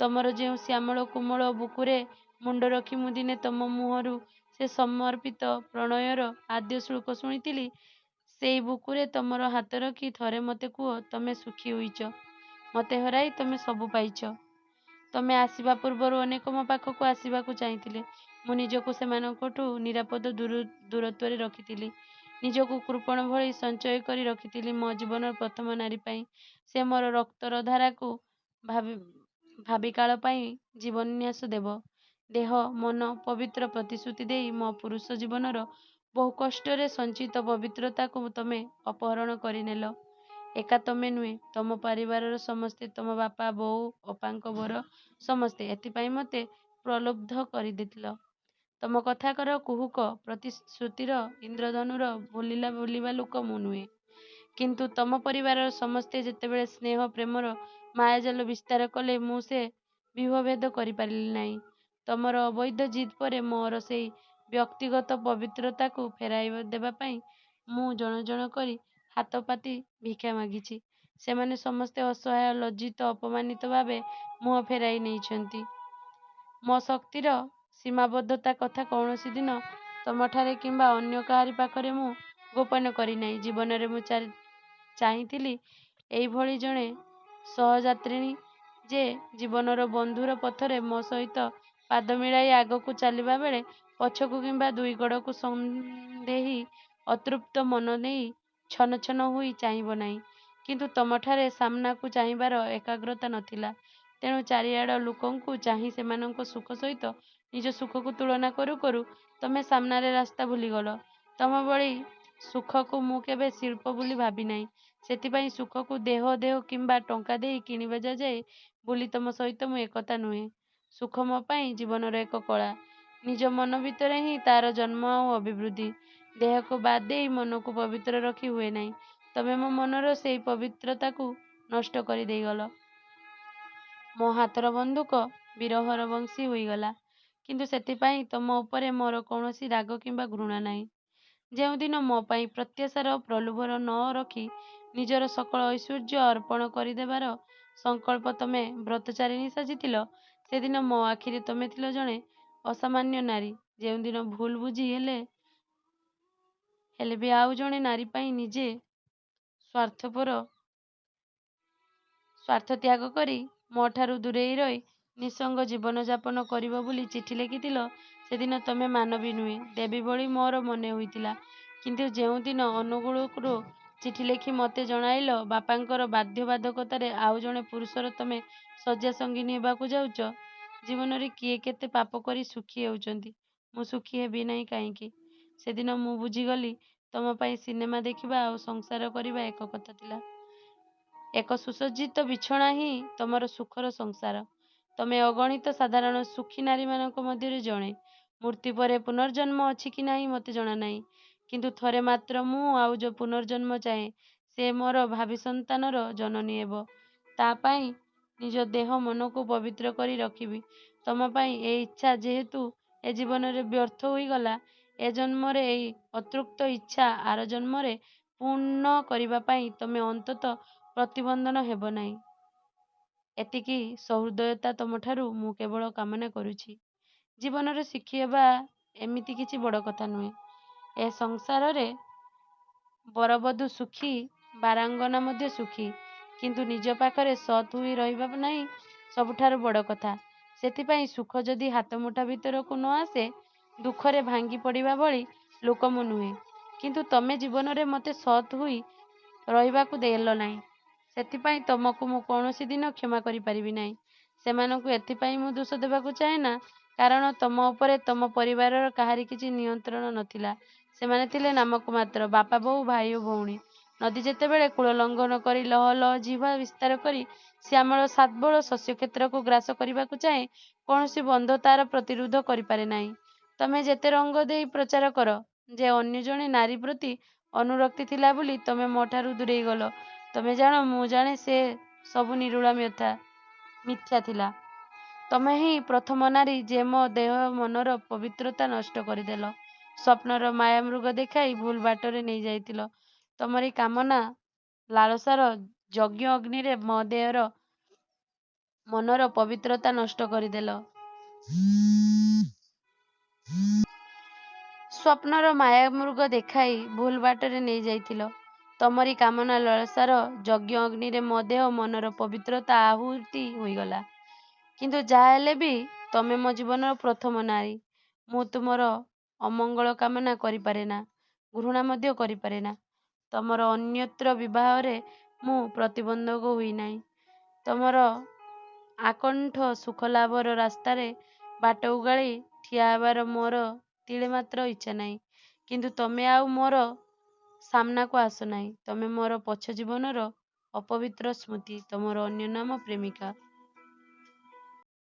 ତମର ଯେଉଁ ଶ୍ୟାମଳ କୋମଳ ବୁକୁରେ ମୁଣ୍ଡ ରଖି ମୁଁ ଦିନେ ତମ ମୁହଁରୁ ସେ ସମର୍ପିତ ପ୍ରଣୟର ଆଦ୍ୟ ଶ୍ଳୋକ ଶୁଣିଥିଲି, ସେଇ ବୁକୁରେ ତମର ହାତ ରଖି ଥରେ ମତେ କୁହ, ତମେ ସୁଖୀ ହୋଇଛ? ମତେ ହରାଇ ତମେ ସବୁ ପାଇଛ। ତମେ ଆସିବା ପୂର୍ବରୁ ଅନେକ ମୋ ପାଖକୁ ଆସିବାକୁ ଚାହିଁଥିଲେ। ମୁଁ ନିଜକୁ ସେମାନଙ୍କଠୁ ନିରାପଦ ଦୂରତ୍ୱରେ ରଖିଥିଲି। ନିଜକୁ କୃପଣ ଭଳି ସଞ୍ଚୟ କରି ରଖିଥିଲି ମୋ ଜୀବନର ପ୍ରଥମ ନାରୀ ପାଇଁ। ସେ ମୋର ରକ୍ତର ଧାରାକୁ ଭାବିକାଳ ପାଇଁ ଜୀବନ୍ୟାସ ଦେବ। ଦେହ ମନ ପବିତ୍ର ପ୍ରତିଶ୍ରୁତି ଦେଇ ମୋ ପୁରୁଷ ଜୀବନର ବହୁ କଷ୍ଟରେ ସଞ୍ଚିତ ପବିତ୍ରତାକୁ ତମେ ଅପହରଣ କରିନେଲ। ଏକା ତମେ ନୁହେଁ, ତମ ପରିବାରର ସମସ୍ତେ, ତମ ବାପା ବୋଉ ଅପାଙ୍କ ବର ସମସ୍ତେ ଏଥିପାଇଁ ମତେ ପ୍ରଲୁବ୍ଧ କରିଦେଲ। ତମ କଥାକର କୁହୁକ ପ୍ରତିଶ୍ରୁତିର ଇନ୍ଦ୍ରଧନୁର ଭୁଲିବା ଲୋକ ମୁଁ ନୁହେଁ। କିନ୍ତୁ ତମ ପରିବାରର ସମସ୍ତେ ଯେତେବେଳେ ସ୍ନେହ ପ୍ରେମର ମାୟାଜାଲ ବିସ୍ତାର କଲେ, ମୁଁ ସେ ବ୍ୟୁହଭେଦ କରିପାରିଲି ନାହିଁ। ତମର ଅବୈଧ ଜିଦ୍ ପରେ ମୋର ସେଇ ବ୍ୟକ୍ତିଗତ ପବିତ୍ରତାକୁ ଫେରାଇ ଦେବା ପାଇଁ ମୁଁ ଜଣ ଜଣ କରି ହାତ ପାତି ଭିକ୍ଷା ମାଗିଛି। ସେମାନେ ସମସ୍ତେ ଅସହାୟ, ଲଜ୍ଜିତ, ଅପମାନିତ ଭାବେ ମୁହଁ ଫେରାଇ ନେଇଛନ୍ତି। ମୋ ଶକ୍ତିର ସୀମାବଦ୍ଧତା କଥା କୌଣସି ଦିନ ତମଠାରେ କିମ୍ବା ଅନ୍ୟ କାହାରି ପାଖରେ ମୁଁ ଗୋପନ କରିନାହିଁ। ଜୀବନରେ ମୁଁ ଚାହିଁଥିଲି ଏଇଭଳି ଜଣେ ସହଯାତ୍ରିଣୀ, ଯେ ଜୀବନର ବନ୍ଧୁର ପଥରେ ମୋ ସହିତ ପାଦ ମିଳାଇ ଆଗକୁ ଚାଲିବା ବେଳେ ପଛକୁ କିମ୍ବା ଦୁଇ ଗୋଡ଼କୁ ସନ୍ଦେହୀ ଅତୃପ୍ତ ମନ ନେଇ ଛନ ଛନ ହୋଇ ଚାହିଁବ ନାହିଁ। କିନ୍ତୁ ତମଠାରେ ସାମ୍ନାକୁ ଚାହିଁବାର ଏକାଗ୍ରତା ନଥିଲା। ତେଣୁ ଚାରିଆଡ଼ ଲୋକଙ୍କୁ ଚାହିଁ ସେମାନଙ୍କ ସୁଖ ସହିତ ନିଜ ସୁଖକୁ ତୁଳନା କରୁ କରୁ ତମେ ସାମ୍ନାରେ ରାସ୍ତା ଭୁଲିଗଲ। ତମ ଭଳି ସୁଖକୁ ମୁଁ କେବେ ଶିଳ୍ପ ବୋଲି ଭାବିନାହିଁ। ସେଥିପାଇଁ ସୁଖକୁ ଦେହ କିମ୍ବା ଟଙ୍କା ଦେଇ କିଣିବା ଯାଏ ବୋଲି ତମ ସହିତ ମୁଁ ଏକଥା ନୁହେଁ। ସୁଖ ମୋ ପାଇଁ ଜୀବନର ଏକ କଳା। ନିଜ ମନ ଭିତରେ ହିଁ ତାର ଜନ୍ମ ଆଉ ଅଭିବୃଦ୍ଧି। ଦେହକୁ ବାଦ୍ ଦେଇ ମନକୁ ପବିତ୍ର ରଖି ହୁଏ ନାହିଁ। ତମେ ମୋ ମନର ସେଇ ପବିତ୍ରତାକୁ ନଷ୍ଟ କରି ଦେଇଗଲ। ମୋ ହାତର ବନ୍ଧୁକ ବିରହର ବଂଶୀ ହୋଇଗଲା। କିନ୍ତୁ ସେଥିପାଇଁ ତମ ଉପରେ ମୋର କୌଣସି ରାଗ କିମ୍ବା ଘୃଣା ନାହିଁ। ଯେଉଁଦିନ ମୋ ପାଇଁ ପ୍ରତ୍ୟାଶାର ପ୍ରଲୋଭନ ନ ରଖି ନିଜର ସକଳ ଐଶ୍ୱର୍ଯ୍ୟ ଅର୍ପଣ କରିଦେବାର ସଂକଳ୍ପ ତମେ ବ୍ରତଚାରିଣୀ ସାଜିଥିଲ, ସେଦିନ ମୋ ଆଖିରେ ତମେ ଥିଲ ଜଣେ ଅସାମାନ୍ୟ ନାରୀ। ଯେଉଁଦିନ ଭୁଲ ବୁଝି ହେଲେ ବି ଆଉ ଜଣେ ନାରୀ ପାଇଁ ନିଜେ ସ୍ୱାର୍ଥ ତ୍ୟାଗ କରି ମୋଠାରୁ ଦୂରେଇ ରହି ନିଃସଙ୍ଗ ଜୀବନଯାପନ କରିବ ବୋଲି ଚିଠି ଲେଖିଥିଲ, ସେଦିନ ତମେ ମାନବୀ ନୁହେଁ, ଦେବୀ ଭଳି ମୋର ମନେ ହୋଇଥିଲା। କିନ୍ତୁ ଯେଉଁଦିନ ଅନୁଗୁଳରୁ ଚିଠି ଲେଖି ମତେ ଜଣାଇଲ, ବାପାଙ୍କର ବାଧ୍ୟବାଧକତାରେ ଆଉ ଜଣେ ପୁରୁଷର ତମେ ଶଯ୍ୟାସଙ୍ଗିନୀ ହେବାକୁ ଯାଉଛ, ଜୀବନରେ କିଏ କେତେ ପାପ କରି ସୁଖୀ ହେଉଛନ୍ତି, ମୁଁ ସୁଖୀ ହେବି ନାହିଁ କାହିଁକି? ସେଦିନ ମୁଁ ବୁଝିଗଲି, ତମ ପାଇଁ ସିନେମା ଦେଖିବା ଆଉ ସଂସାର କରିବା ଏକ କଥା ଥିଲା। ଏକ ସୁସଜ୍ଜିତ ବିଛଣା ହିଁ ତମର ସୁଖର ସଂସାର। ତମେ ଅଗଣିତ ସାଧାରଣ ସୁଖୀ ନାରୀମାନଙ୍କ ମଧ୍ୟରେ ଜଣେ। ମୃତ୍ୟୁ ପରେ ପୁନର୍ଜନ୍ମ ଅଛି କି ନାହିଁ ମତେ ଜଣାନାହିଁ। କିନ୍ତୁ ଥରେ ମାତ୍ର ମୁଁ ଆଉ ପୁନର୍ଜନ୍ମ ଚାହେଁ। ସେ ମୋର ଭାବୀ ସନ୍ତାନର ଜନନୀ ହେବ। ତା ପାଇଁ ନିଜ ଦେହ ମନକୁ ପବିତ୍ର କରି ରଖିବି। ତମ ପାଇଁ ଏ ଇଚ୍ଛା ଯେହେତୁ ଏ ଜୀବନରେ ବ୍ୟର୍ଥ ହୋଇଗଲା, ଏ ଜନ୍ମରେ ଏଇ ଅତୃପ୍ତ ଇଚ୍ଛା ଆର ଜନ୍ମରେ ପୂର୍ଣ୍ଣ କରିବା ପାଇଁ ତମେ ଅନ୍ତତଃ ପ୍ରତିବନ୍ଧନ ହେବ ନାହିଁ। ଏତିକି ସହୃଦୟତା ତମଠାରୁ ମୁଁ କେବଳ କାମନା କରୁଛି। ଜୀବନରେ ସୁଖୀ ହେବା ଏମିତି କିଛି ବଡ଼ କଥା ନୁହେଁ। ଏ ସଂସାରରେ ବରବଧୂ ସୁଖୀ, ବାରାଙ୍ଗନା ମଧ୍ୟ ସୁଖୀ। କିନ୍ତୁ ନିଜ ପାଖରେ ସତ୍ ହୋଇ ରହିବା ନାହିଁ ସବୁଠାରୁ ବଡ଼ କଥା। ସେଥିପାଇଁ ସୁଖ ଯଦି ହାତମୁଠା ଭିତରକୁ ନ ଆସେ, ଦୁଃଖରେ ଭାଙ୍ଗି ପଡ଼ିବା ଭଳି ଲୋକ ମୁଁ ନୁହେଁ। କିନ୍ତୁ ତମେ ଜୀବନରେ ମତେ ସତ୍ ହୋଇ ରହିବାକୁ ଦେଲ ନାହିଁ। ସେଥିପାଇଁ ତମକୁ ମୁଁ କୌଣସି ଦିନ କ୍ଷମା କରିପାରିବି ନାହିଁ। ସେମାନଙ୍କୁ ଏଥିପାଇଁ ମୁଁ ଦୋଷ ଦେବାକୁ ଚାହେଁନା, କାରଣ ତମ ଉପରେ ତମ ପରିବାରର କାହାରି କିଛି ନିୟନ୍ତ୍ରଣ ନଥିଲା। ସେମାନେ ଥିଲେ ନାମକୁ ମାତ୍ର ବାପା ବୋଉ, ଭାଇ ଓ ଭଉଣୀ। ନଦୀ ଯେତେବେଳେ କୂଳ ଲଙ୍ଘନ କରି ଲହ ଲହ ଜିହ୍ବା ବିସ୍ତାର କରି ଶ୍ୟାମଳ ଶାଦ୍ବଳ ଶସ୍ୟକ୍ଷେତ୍ରକୁ ଗ୍ରାସ କରିବାକୁ ଚାହେଁ, କୌଣସି ବନ୍ଧ ତାର ପ୍ରତିରୋଧ କରିପାରେ ନାହିଁ। ତମେ ଯେତେ ରଙ୍ଗ ଦେଇ ପ୍ରଚାର କର ଯେ ଅନ୍ୟ ଜଣେ ନାରୀ ପ୍ରତି ଅନୁରକ୍ତି ଥିଲା ବୋଲି ତମେ ମୋଠାରୁ ଦୂରେଇ ଗଲ, ତମେ ଜାଣ, ମୁଁ ଜାଣେ, ସେ ସବୁ ନିରୁଳା ମିଥ୍ୟା ଥିଲା। ତମେ ହିଁ ପ୍ରଥମ ନାରୀ ଯେ ମୋ ଦେହ ମନର ପବିତ୍ରତା ନଷ୍ଟ କରିଦେଲ। ସ୍ୱପ୍ନର ମାୟାମୃଗ ଦେଖାଇ ଭୁଲ ବାଟରେ ନେଇଯାଇଥିଲ। ତମରି କାମନା ଲାଳସାର ଯଜ୍ଞ ଅଗ୍ନିରେ ମୋ ମନର ପବିତ୍ରତା ନଷ୍ଟ କରିଦେଲ। ସ୍ୱପ୍ନର ମାୟାମୃଗ ଦେଖାଇ ଭୁଲ ବାଟରେ ନେଇଯାଇଥିଲ। ତମରି କାମନା ଲାଳସାର ଯଜ୍ଞ ଅଗ୍ନିରେ ମୋ ମନର ପବିତ୍ରତା ଆହୁତି ହୋଇଗଲା। କିନ୍ତୁ ଯାହା ହେଲେ ବି ତମେ ମୋ ଜୀବନର ପ୍ରଥମ ନାରୀ। ମୁଁ ତୁମର ଅମଙ୍ଗଳ କାମନା କରିପାରେନା, ଘୃଣା ମଧ୍ୟ କରିପାରେନା। ତମର ଅନ୍ୟତ୍ର ବିବାହରେ ମୁଁ ପ୍ରତିବନ୍ଧକ ହୋଇନାହିଁ। ତମର ଆକଣ୍ଠ ସୁଖଲାଭର ରାସ୍ତାରେ ବାଟ ଉଗାଳି ଠିଆ ହେବାର ମୋର ତିଳେ ମାତ୍ର ଇଚ୍ଛା ନାହିଁ। କିନ୍ତୁ ତମେ ଆଉ ମୋର ସାମ୍ନାକୁ ଆସ ନାହିଁ। ତମେ ମୋର ପଛ ଜୀବନର ଅପବିତ୍ର ସ୍ମୃତି, ତମର ଅନ୍ୟ ନାମ ପ୍ରେମିକା।